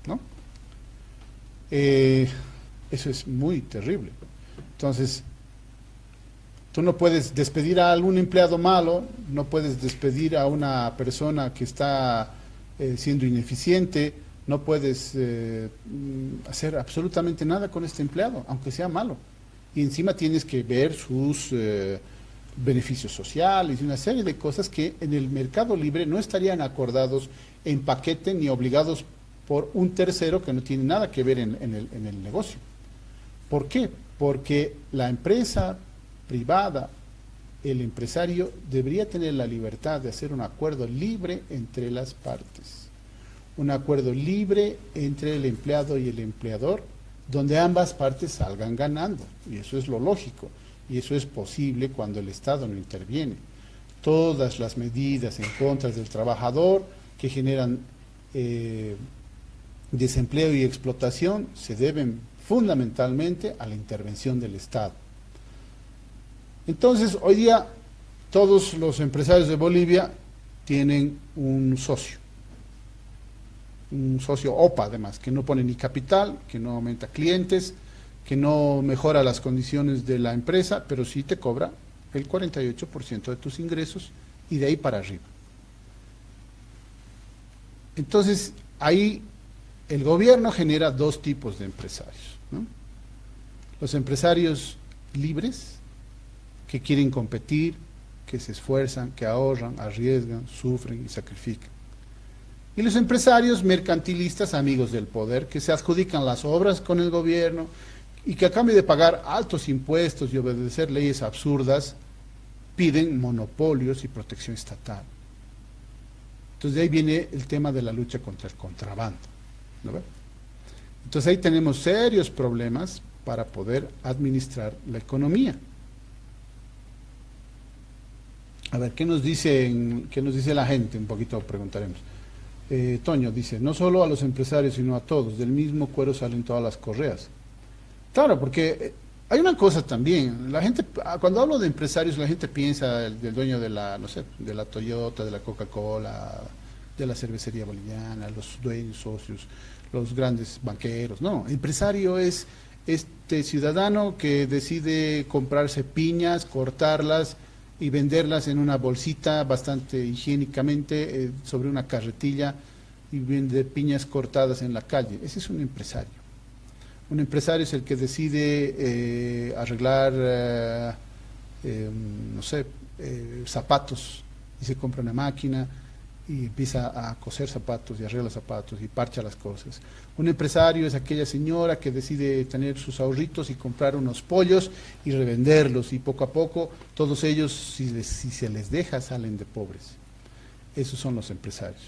¿no? Eso es muy terrible. Entonces, tú no puedes despedir a algún empleado malo, no puedes despedir a una persona que está siendo ineficiente, no puedes hacer absolutamente nada con este empleado, aunque sea malo. Y encima tienes que ver sus beneficios sociales y una serie de cosas que en el mercado libre no estarían acordados en paquete ni obligados por un tercero que no tiene nada que ver en el negocio. ¿Por qué? Porque la empresa privada, el empresario debería tener la libertad de hacer un acuerdo libre entre las partes, un acuerdo libre entre el empleado y el empleador, donde ambas partes salgan ganando, y eso es lo lógico, y eso es posible cuando el Estado no interviene. Todas las medidas en contra del trabajador que generan desempleo y explotación se deben fundamentalmente a la intervención del Estado. Entonces, hoy día todos los empresarios de Bolivia tienen un socio OPA además, que no pone ni capital, que no aumenta clientes, que no mejora las condiciones de la empresa, pero sí te cobra el 48% de tus ingresos y de ahí para arriba. Entonces, ahí el gobierno genera dos tipos de empresarios, ¿no? Los empresarios libres, que quieren competir, que se esfuerzan, que ahorran, arriesgan, sufren y sacrifican. Y los empresarios mercantilistas, amigos del poder, que se adjudican las obras con el gobierno y que a cambio de pagar altos impuestos y obedecer leyes absurdas, piden monopolios y protección estatal. Entonces de ahí viene el tema de la lucha contra el contrabando, ¿no ve? Entonces ahí tenemos serios problemas para poder administrar la economía. A ver, qué nos dice la gente? Un poquito preguntaremos. Toño dice, no solo a los empresarios, sino a todos, del mismo cuero salen todas las correas. Claro, porque hay una cosa también, la gente, cuando hablo de empresarios, la gente piensa del dueño de la, no sé, de la Toyota, de la Coca-Cola, de la cervecería boliviana, los dueños, socios, los grandes banqueros. No, empresario es este ciudadano que decide comprarse piñas, cortarlas y venderlas en una bolsita bastante higiénicamente sobre una carretilla y vende piñas cortadas en la calle. Ese es un empresario. Un empresario es el que decide arreglar, no sé, zapatos y se compra una máquina y empieza a coser zapatos y arregla zapatos y parcha las cosas. Un empresario es aquella señora que decide tener sus ahorritos y comprar unos pollos y revenderlos y poco a poco todos ellos, si se les deja, salen de pobres. Esos son los empresarios.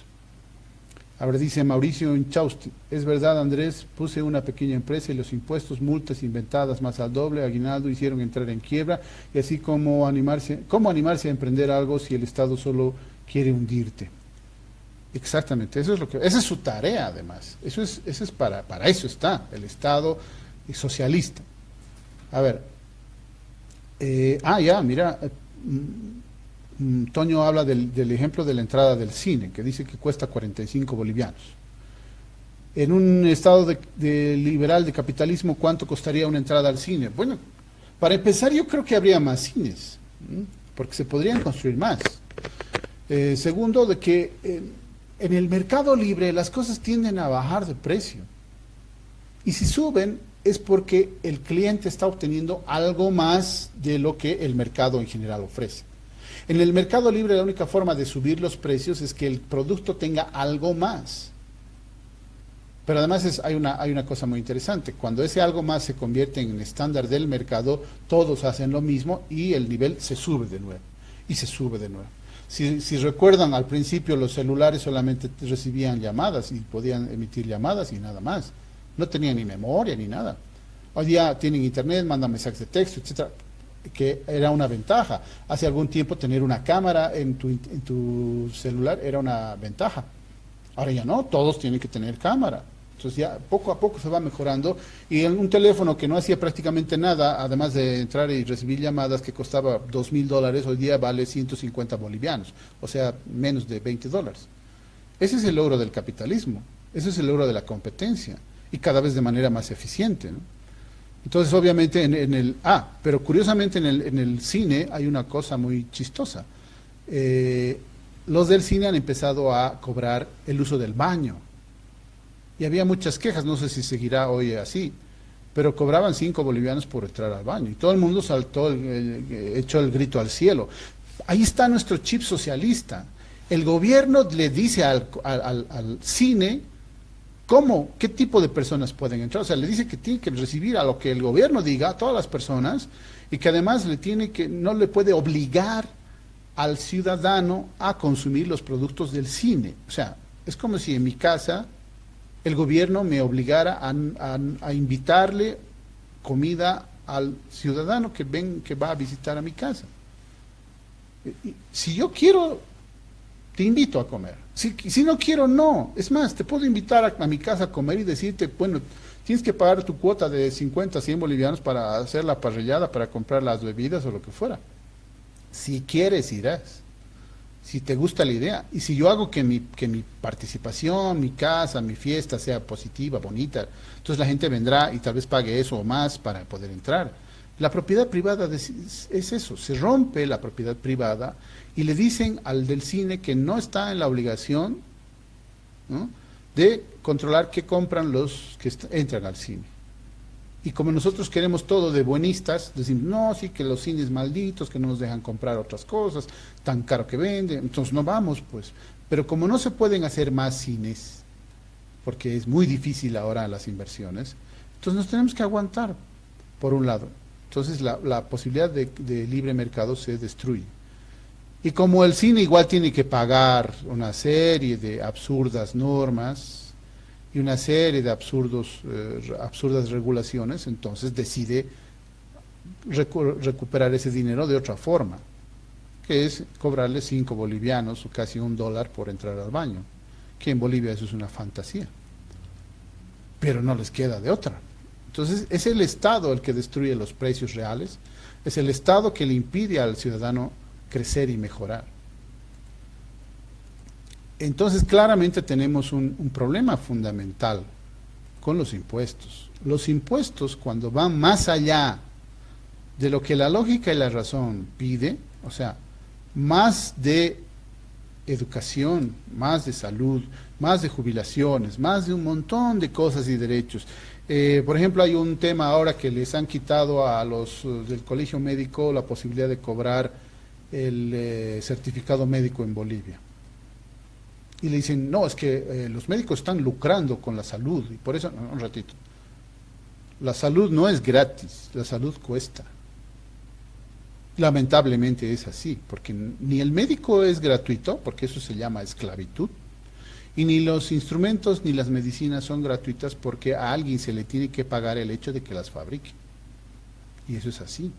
Ahora dice Mauricio Inchausti, es verdad Andrés, puse una pequeña empresa y los impuestos, multas inventadas más al doble, aguinaldo hicieron entrar en quiebra y así como animarse a emprender algo si el Estado solo quiere hundirte. Exactamente, eso es lo que, esa es su tarea además, eso es para eso está el Estado socialista. A ver, mira, Toño habla del ejemplo de la entrada del cine, que dice que cuesta 45 bolivianos. En un estado de liberal, de capitalismo, ¿cuánto costaría una entrada al cine? Bueno, para empezar yo creo que habría más cines, porque se podrían construir más. Segundo, de que en el mercado libre las cosas tienden a bajar de precio. Y si suben es porque el cliente está obteniendo algo más de lo que el mercado en general ofrece. En el mercado libre la única forma de subir los precios es que el producto tenga algo más. Pero además hay una cosa muy interesante. Cuando ese algo más se convierte en el estándar del mercado, todos hacen lo mismo y el nivel se sube de nuevo. Y se sube de nuevo. Si recuerdan, al principio los celulares solamente recibían llamadas y podían emitir llamadas y nada más. No tenían ni memoria ni nada. Hoy día tienen internet, mandan mensajes de texto, etcétera, que era una ventaja. Hace algún tiempo tener una cámara en tu celular era una ventaja. Ahora ya no, todos tienen que tener cámara. Entonces ya poco a poco se va mejorando y en un teléfono que no hacía prácticamente nada, además de entrar y recibir llamadas que costaba $2.000, hoy día vale 150 bolivianos, o sea, menos de $20. Ese es el logro del capitalismo, ese es el logro de la competencia y cada vez de manera más eficiente, ¿no? Entonces obviamente pero curiosamente en el cine hay una cosa muy chistosa. Los del cine han empezado a cobrar el uso del baño. Y había muchas quejas, no sé si seguirá hoy así, pero cobraban 5 bolivianos por entrar al baño. Y todo el mundo saltó, echó el grito al cielo. Ahí está nuestro chip socialista. El gobierno le dice al cine qué tipo de personas pueden entrar. O sea, le dice que tiene que recibir a lo que el gobierno diga, a todas las personas, y que además no le puede obligar al ciudadano a consumir los productos del cine. O sea, es como si en mi casa el gobierno me obligara a invitarle comida al ciudadano que va a visitar a mi casa. Si yo quiero te invito a comer. Si no quiero, no. Es más, te puedo invitar a mi casa a comer y decirte, bueno, tienes que pagar tu cuota de 50, 100 bolivianos para hacer la parrillada, para comprar las bebidas o lo que fuera. Si quieres, irás. Si te gusta la idea. Y si yo hago que mi participación, mi casa, mi fiesta sea positiva, bonita, entonces la gente vendrá y tal vez pague eso o más para poder entrar. La propiedad privada es eso, se rompe la propiedad privada y le dicen al del cine que no está en la obligación, ¿no?, de controlar qué compran los que entran al cine. Y como nosotros queremos todo de buenistas, decimos, no, sí, que los cines malditos, que no nos dejan comprar otras cosas, tan caro que venden, entonces no vamos, pues. Pero como no se pueden hacer más cines, porque es muy difícil ahora las inversiones, entonces nos tenemos que aguantar, por un lado. Entonces la posibilidad de libre mercado se destruye. Y como el cine igual tiene que pagar una serie de absurdas normas y una serie de absurdas regulaciones, entonces decide recuperar ese dinero de otra forma, que es cobrarle 5 bolivianos o casi $1 por entrar al baño, que en Bolivia eso es una fantasía, pero no les queda de otra. Entonces es el Estado el que destruye los precios reales, es el Estado que le impide al ciudadano crecer y mejorar. Entonces claramente tenemos un problema fundamental con los impuestos. Los impuestos, cuando van más allá de lo que la lógica y la razón pide, o sea, más de educación, más de salud, más de jubilaciones, más de un montón de cosas y derechos. Por ejemplo, hay un tema ahora que les han quitado a los del colegio médico la posibilidad de cobrar el certificado médico en Bolivia. Y le dicen, no, es que los médicos están lucrando con la salud, y por eso, un ratito, la salud no es gratis, la salud cuesta. Lamentablemente es así, porque ni el médico es gratuito, porque eso se llama esclavitud, y ni los instrumentos ni las medicinas son gratuitas porque a alguien se le tiene que pagar el hecho de que las fabrique. Y eso es así.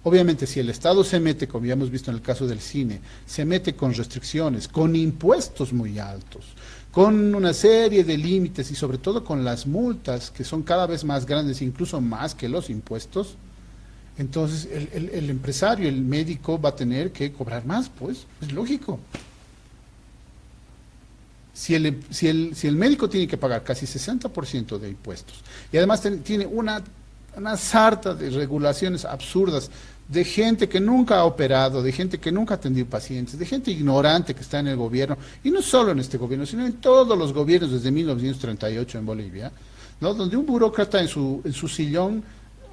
Obviamente, si el Estado se mete, como ya hemos visto en el caso del cine, se mete con restricciones, con impuestos muy altos, con una serie de límites y sobre todo con las multas que son cada vez más grandes, incluso más que los impuestos, entonces el empresario, el médico va a tener que cobrar más, pues, es lógico. Si el médico tiene que pagar casi 60% de impuestos y además tiene una sarta de regulaciones absurdas de gente que nunca ha operado, de gente que nunca ha atendido pacientes, de gente ignorante que está en el gobierno, y no solo en este gobierno, sino en todos los gobiernos desde 1938 en Bolivia, ¿no?, donde un burócrata en su sillón,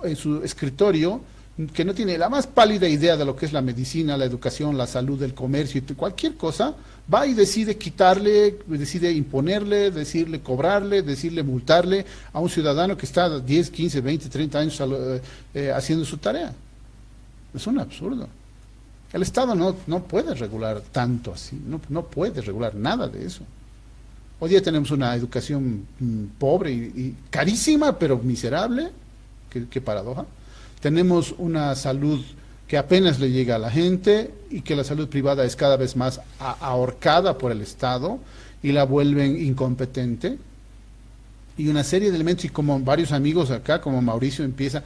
en su escritorio, que no tiene la más pálida idea de lo que es la medicina, la educación, la salud, el comercio y cualquier cosa, va y decide quitarle, decide imponerle, decirle cobrarle, decirle multarle a un ciudadano que está 10, 15, 20, 30 años haciendo su tarea. Es un absurdo. El Estado no puede regular tanto así, no puede regular nada de eso. Hoy día tenemos una educación pobre y carísima, pero miserable, qué paradoja. Tenemos una salud que apenas le llega a la gente y que la salud privada es cada vez más ahorcada por el Estado y la vuelven incompetente. Y una serie de elementos, y como varios amigos acá, como Mauricio, empieza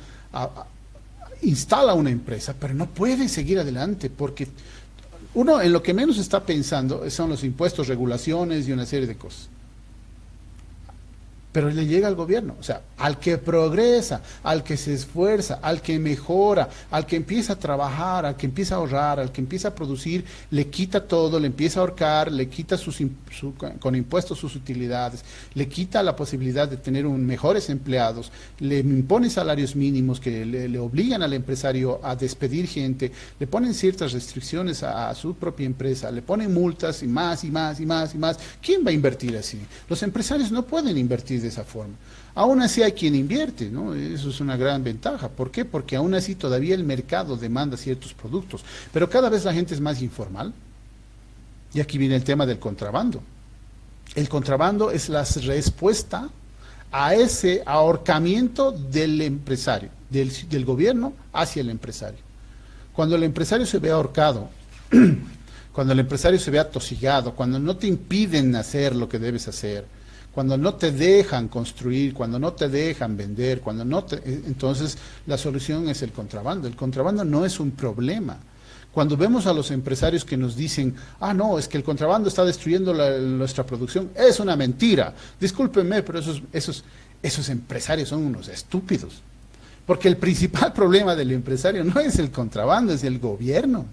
instala una empresa, pero no puede seguir adelante porque uno en lo que menos está pensando son los impuestos, regulaciones y una serie de cosas. Pero le llega al gobierno, o sea, al que progresa, al que se esfuerza, al que mejora, al que empieza a trabajar, al que empieza a ahorrar, al que empieza a producir, le quita todo, le empieza a ahorcar, le quita con impuestos sus utilidades, le quita la posibilidad de tener mejores empleados, le impone salarios mínimos que le obligan al empresario a despedir gente, le ponen ciertas restricciones a su propia empresa, le ponen multas y más y más y más y más. ¿Quién va a invertir así? Los empresarios no pueden invertir de esa forma. Aún así hay quien invierte, ¿no? Eso es una gran ventaja. ¿Por qué? Porque aún así todavía el mercado demanda ciertos productos, pero cada vez la gente es más informal. Y aquí viene el tema del contrabando. El contrabando es la respuesta a ese ahorcamiento del empresario, del gobierno hacia el empresario. Cuando el empresario se ve ahorcado cuando el empresario se ve atosigado, cuando no te impiden hacer lo que debes hacer, cuando no te dejan construir, cuando no te dejan vender, cuando no te, entonces la solución es el contrabando. El contrabando no es un problema. Cuando vemos a los empresarios que nos dicen, ah, no, es que el contrabando está destruyendo nuestra producción, es una mentira. Discúlpenme, pero esos empresarios son unos estúpidos. Porque el principal problema del empresario no es el contrabando, es el gobierno.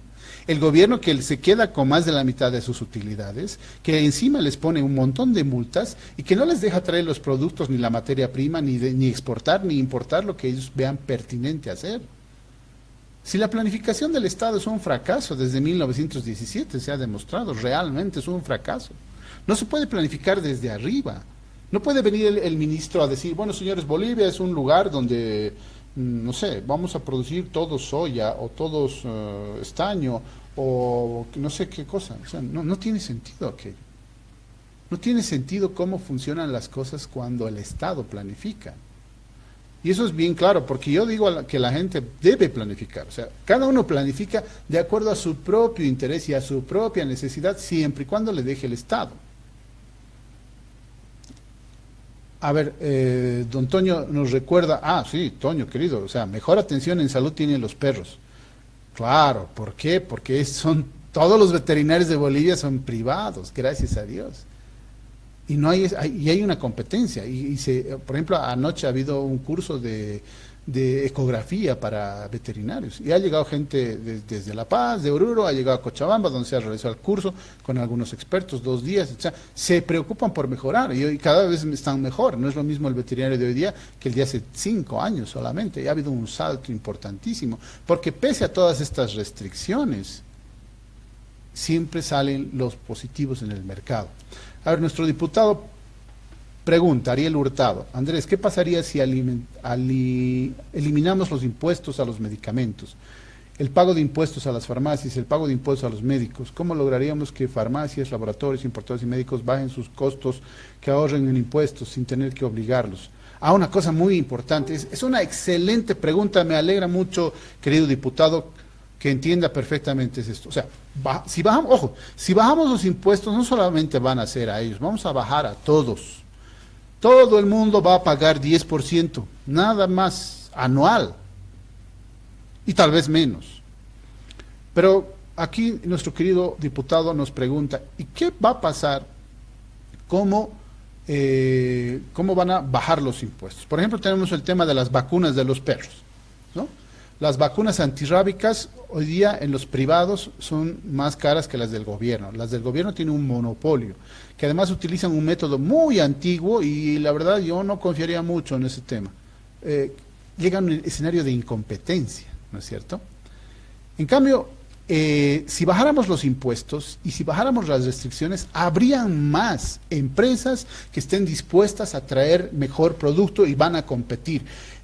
El gobierno que se queda con más de la mitad de sus utilidades, que encima les pone un montón de multas y que no les deja traer los productos ni la materia prima, ni exportar, ni importar lo que ellos vean pertinente hacer. Si la planificación del Estado es un fracaso, desde 1917 se ha demostrado, realmente es un fracaso. No se puede planificar desde arriba. No puede venir el ministro a decir, bueno, señores, Bolivia es un lugar donde, no sé, vamos a producir todos soya o todos estaño o no sé qué cosa. O sea, no tiene sentido aquello. No tiene sentido cómo funcionan las cosas cuando el Estado planifica. Y eso es bien claro, porque yo digo que la gente debe planificar. O sea, cada uno planifica de acuerdo a su propio interés y a su propia necesidad, siempre y cuando le deje el Estado. A ver, don Toño nos recuerda, sí, Toño, querido, o sea, mejor atención en salud tienen los perros. Claro, ¿por qué? Porque todos los veterinarios de Bolivia son privados, gracias a Dios. Y hay una competencia. Por ejemplo, anoche ha habido un curso de ecografía para veterinarios. Y ha llegado gente desde La Paz, de Oruro, ha llegado a Cochabamba, donde se ha realizado el curso con algunos expertos, 2 días. O sea, se preocupan por mejorar y cada vez están mejor. No es lo mismo el veterinario de hoy día que el de hace 5 años solamente. Y ha habido un salto importantísimo. Porque pese a todas estas restricciones, siempre salen los positivos en el mercado. A ver, nuestro diputado pregunta, Ariel Hurtado, Andrés, ¿qué pasaría si eliminamos los impuestos a los medicamentos, el pago de impuestos a las farmacias, el pago de impuestos a los médicos? ¿Cómo lograríamos que farmacias, laboratorios, importadores y médicos bajen sus costos, que ahorren en impuestos sin tener que obligarlos? Una cosa muy importante, es una excelente pregunta, me alegra mucho, querido diputado, que entienda perfectamente esto. O sea, si bajamos los impuestos, no solamente van a ser a ellos, vamos a bajar a todos. Todo el mundo va a pagar 10%, nada más anual, y tal vez menos. Pero aquí nuestro querido diputado nos pregunta, ¿y qué va a pasar? ¿Cómo van a bajar los impuestos? Por ejemplo, tenemos el tema de las vacunas de los perros, ¿no? Las vacunas antirrábicas hoy día en los privados son más caras que las del gobierno. Las del gobierno tienen un monopolio, que además utilizan un método muy antiguo y la verdad yo no confiaría mucho en ese tema. Llega a un escenario de incompetencia, ¿no es cierto? En cambio, si bajáramos los impuestos y si bajáramos las restricciones, habrían más empresas que estén dispuestas a traer mejor producto y van a competir.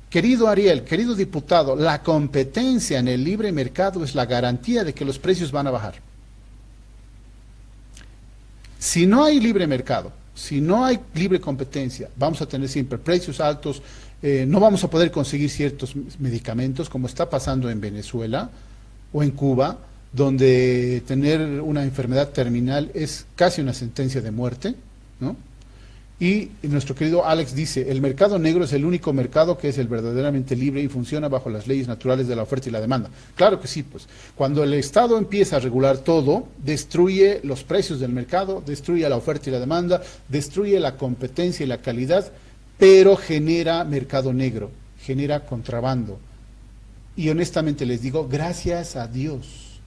Querido Ariel, querido diputado, la competencia en el libre mercado es la garantía de que los precios van a bajar. Si no hay libre mercado, si no hay libre competencia, vamos a tener siempre precios altos, no vamos a poder conseguir ciertos medicamentos, como está pasando en Venezuela o en Cuba, donde tener una enfermedad terminal es casi una sentencia de muerte, ¿no? Y nuestro querido Alex dice, el mercado negro es el único mercado que es el verdaderamente libre y funciona bajo las leyes naturales de la oferta y la demanda. Claro que sí, pues. Cuando el Estado empieza a regular todo, destruye los precios del mercado, destruye la oferta y la demanda, destruye la competencia y la calidad, pero genera mercado negro, genera contrabando. Y honestamente les digo, gracias a Dios.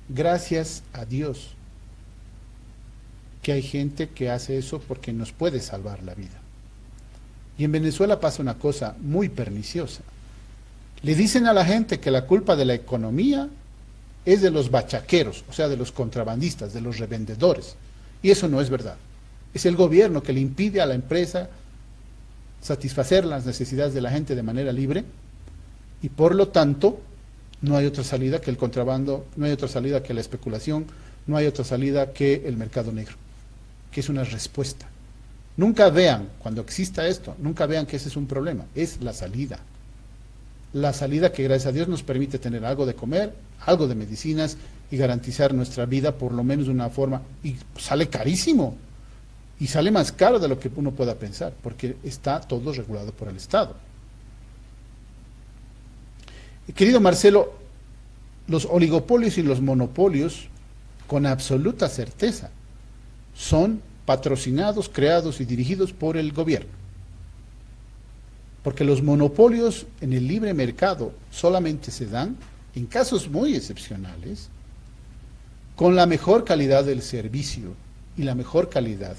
Gracias a Dios que hay gente que hace eso porque nos puede salvar la vida. Y en Venezuela pasa una cosa muy perniciosa. Le dicen a la gente que la culpa de la economía es de los bachaqueros, o sea, de los contrabandistas, de los revendedores. Y eso no es verdad. Es el gobierno que le impide a la empresa satisfacer las necesidades de la gente de manera libre y por lo tanto no hay otra salida que el contrabando, no hay otra salida que la especulación, no hay otra salida que el mercado negro, que es una respuesta. Nunca vean, cuando exista esto, nunca vean que ese es un problema, es la salida. La salida que gracias a Dios nos permite tener algo de comer, algo de medicinas y garantizar nuestra vida por lo menos de una forma, y sale carísimo, y sale más caro de lo que uno pueda pensar, porque está todo regulado por el Estado. Querido Marcelo, los oligopolios y los monopolios, con absoluta certeza, son patrocinados, creados y dirigidos por el gobierno. Porque los monopolios en el libre mercado solamente se dan en casos muy excepcionales, con la mejor calidad del servicio y la mejor calidad.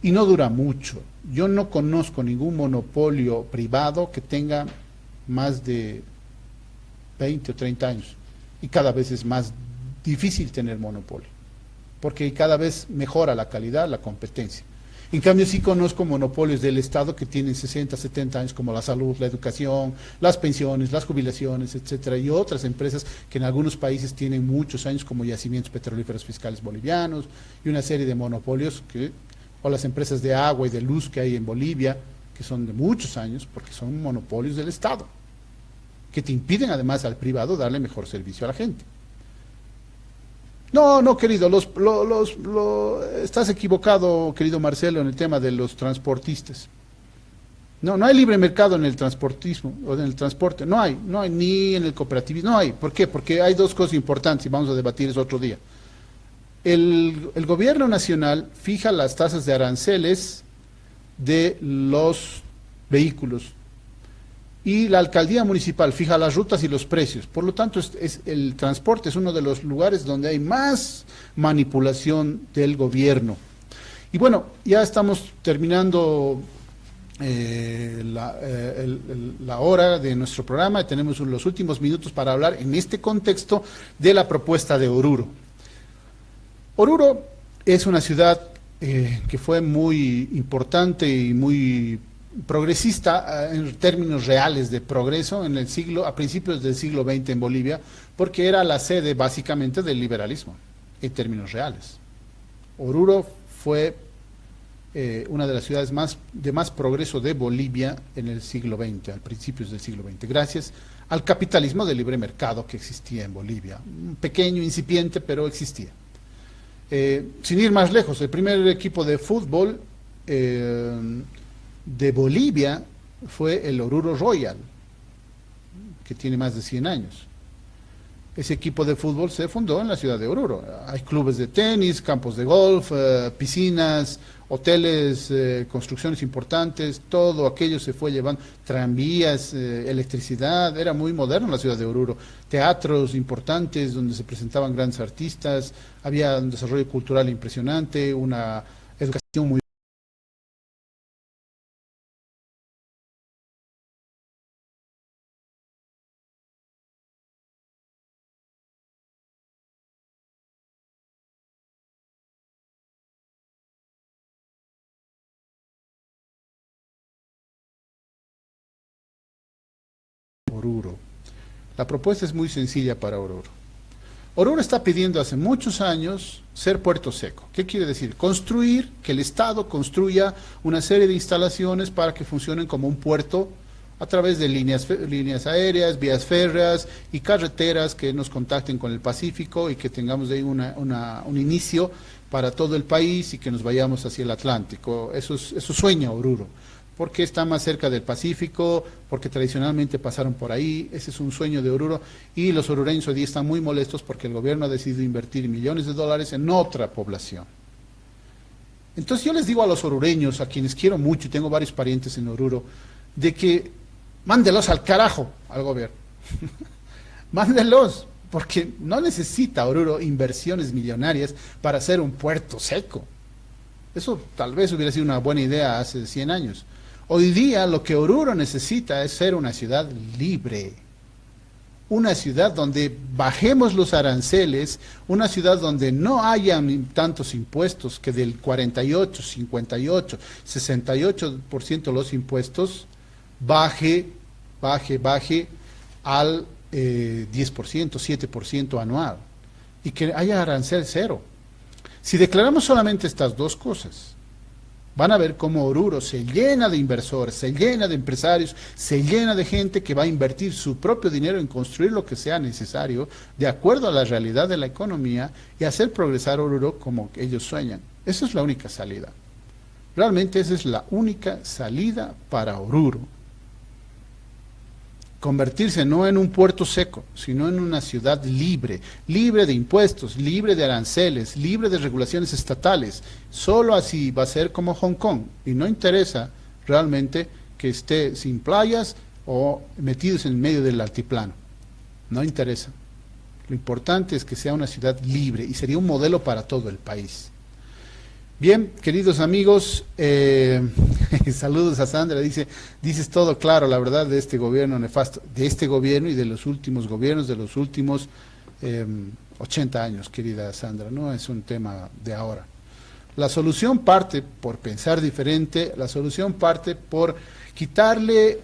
Y no dura mucho. Yo no conozco ningún monopolio privado que tenga más de 20 o 30 años. Y cada vez es más difícil tener monopolio, porque cada vez mejora la calidad, la competencia. En cambio, sí conozco monopolios del Estado que tienen 60, 70 años, como la salud, la educación, las pensiones, las jubilaciones, etcétera, y otras empresas que en algunos países tienen muchos años, como Yacimientos Petrolíferos Fiscales Bolivianos, y una serie de monopolios, o las empresas de agua y de luz que hay en Bolivia, que son de muchos años, porque son monopolios del Estado, que te impiden además al privado darle mejor servicio a la gente. No, querido, estás equivocado, querido Marcelo, en el tema de los transportistas. No hay libre mercado en el transportismo o en el transporte, no hay ni en el cooperativismo, no hay. ¿Por qué? Porque hay dos cosas importantes y vamos a debatir eso otro día. El gobierno nacional fija las tasas de aranceles de los vehículos y la alcaldía municipal fija las rutas y los precios. Por lo tanto, el transporte es uno de los lugares donde hay más manipulación del gobierno. Y bueno, ya estamos terminando la hora de nuestro programa y tenemos los últimos minutos para hablar en este contexto de la propuesta de Oruro. Oruro es una ciudad que fue muy importante y muy progresista en términos reales de progreso a principios del siglo XX en Bolivia, porque era la sede básicamente del liberalismo, en términos reales. Oruro fue una de las ciudades de más progreso de Bolivia en el siglo XX, a principios del siglo XX, gracias al capitalismo de libre mercado que existía en Bolivia, pequeño, incipiente, pero existía. Sin ir más lejos, el primer equipo de fútbol de Bolivia fue el Oruro Royal, que tiene más de 100 años. Ese equipo de fútbol se fundó en la ciudad de Oruro. Hay clubes de tenis, campos de golf, piscinas, hoteles, construcciones importantes, todo aquello se fue llevando, tranvías, electricidad, era muy moderno la ciudad de Oruro. Teatros importantes donde se presentaban grandes artistas, había un desarrollo cultural impresionante, una educación muy Oruro. La propuesta es muy sencilla para Oruro. Oruro está pidiendo hace muchos años ser puerto seco. ¿Qué quiere decir? Que el Estado construya una serie de instalaciones para que funcionen como un puerto a través de líneas aéreas, vías férreas y carreteras que nos contacten con el Pacífico y que tengamos de ahí un inicio para todo el país y que nos vayamos hacia el Atlántico. Eso sueña Oruro, porque está más cerca del Pacífico, porque tradicionalmente pasaron por ahí. Ese es un sueño de Oruro, y los orureños hoy día están muy molestos porque el gobierno ha decidido invertir millones de dólares en otra población. Entonces yo les digo a los orureños, a quienes quiero mucho, y tengo varios parientes en Oruro, de que mándelos al carajo al gobierno. Mándelos, porque no necesita Oruro inversiones millonarias para hacer un puerto seco. Eso tal vez hubiera sido una buena idea hace 100 años. Hoy día lo que Oruro necesita es ser una ciudad libre, una ciudad donde bajemos los aranceles, una ciudad donde no hayan tantos impuestos, que del 48, 58, 68% los impuestos baje al 10%, 7% anual, y que haya arancel cero. Si declaramos solamente estas dos cosas, van a ver cómo Oruro se llena de inversores, se llena de empresarios, se llena de gente que va a invertir su propio dinero en construir lo que sea necesario de acuerdo a la realidad de la economía y hacer progresar Oruro como ellos sueñan. Esa es la única salida. Realmente esa es la única salida para Oruro. Convertirse no en un puerto seco, sino en una ciudad libre, libre de impuestos, libre de aranceles, libre de regulaciones estatales. Solo así va a ser como Hong Kong. Y no interesa realmente que esté sin playas o metidos en medio del altiplano. No interesa. Lo importante es que sea una ciudad libre y sería un modelo para todo el país. Bien, queridos amigos, saludos a Sandra, dices todo claro, la verdad, de este gobierno nefasto, de este gobierno y de los últimos gobiernos, de los últimos 80 años, querida Sandra, no es un tema de ahora. La solución parte por pensar diferente, la solución parte por quitarle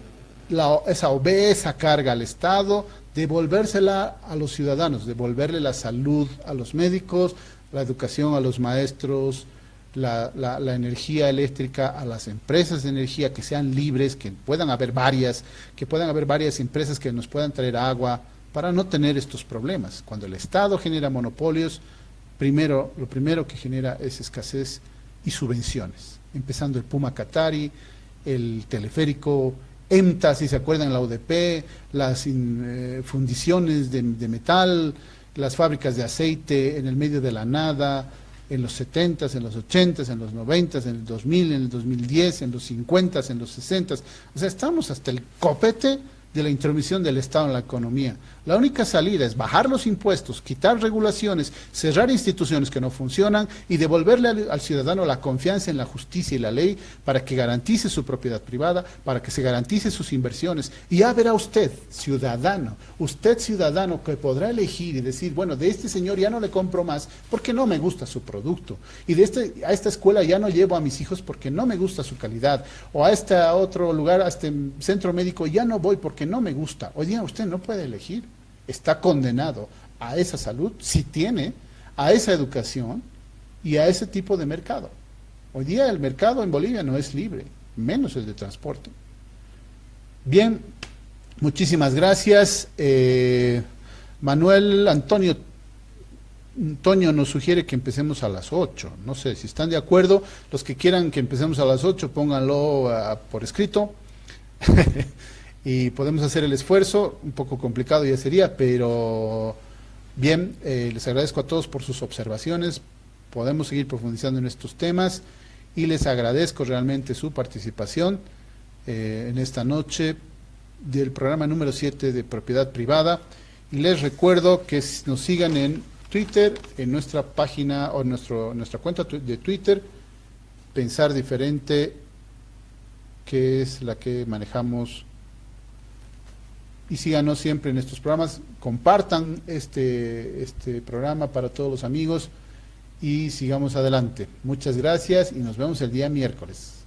esa obesa carga al Estado, devolvérsela a los ciudadanos, devolverle la salud a los médicos, la educación a los maestros, la energía eléctrica a las empresas de energía, que sean libres, que puedan haber varias empresas que nos puedan traer agua para no tener estos problemas. Cuando el Estado genera monopolios, lo primero que genera es escasez y subvenciones, empezando el Puma Qatari, el teleférico, EMTA, si se acuerdan, la UDP, las fundiciones de metal, las fábricas de aceite en el medio de la nada, en los 70s, en los 80s, en los 90s, en el 2000, en el 2010, en los 50s, en los 60s. O sea, estamos hasta el copete de la intromisión del Estado en la economía. La única salida es bajar los impuestos, quitar regulaciones, cerrar instituciones que no funcionan y devolverle al ciudadano la confianza en la justicia y la ley para que garantice su propiedad privada, para que se garantice sus inversiones. Y ya verá usted ciudadano que podrá elegir y decir, bueno, de este señor ya no le compro más porque no me gusta su producto. Y a esta escuela ya no llevo a mis hijos porque no me gusta su calidad. O a este otro lugar, a este centro médico ya no voy porque no me gusta. Hoy día usted no puede elegir. Está condenado a esa salud, si tiene, a esa educación y a ese tipo de mercado. Hoy día el mercado en Bolivia no es libre, menos el de transporte. Bien, muchísimas gracias. Manuel Antonio nos sugiere que empecemos a las 8. No sé si están de acuerdo. Los que quieran que empecemos a las 8, pónganlo por escrito. Y podemos hacer el esfuerzo, un poco complicado ya sería, pero bien, les agradezco a todos por sus observaciones, podemos seguir profundizando en estos temas y les agradezco realmente su participación en esta noche del programa número 7 de Propiedad Privada, y les recuerdo que nos sigan en Twitter, en nuestra página o nuestra cuenta de Twitter, Pensar Diferente, que es la que manejamos. Y síganos siempre en estos programas, compartan este programa para todos los amigos y sigamos adelante. Muchas gracias y nos vemos el día miércoles.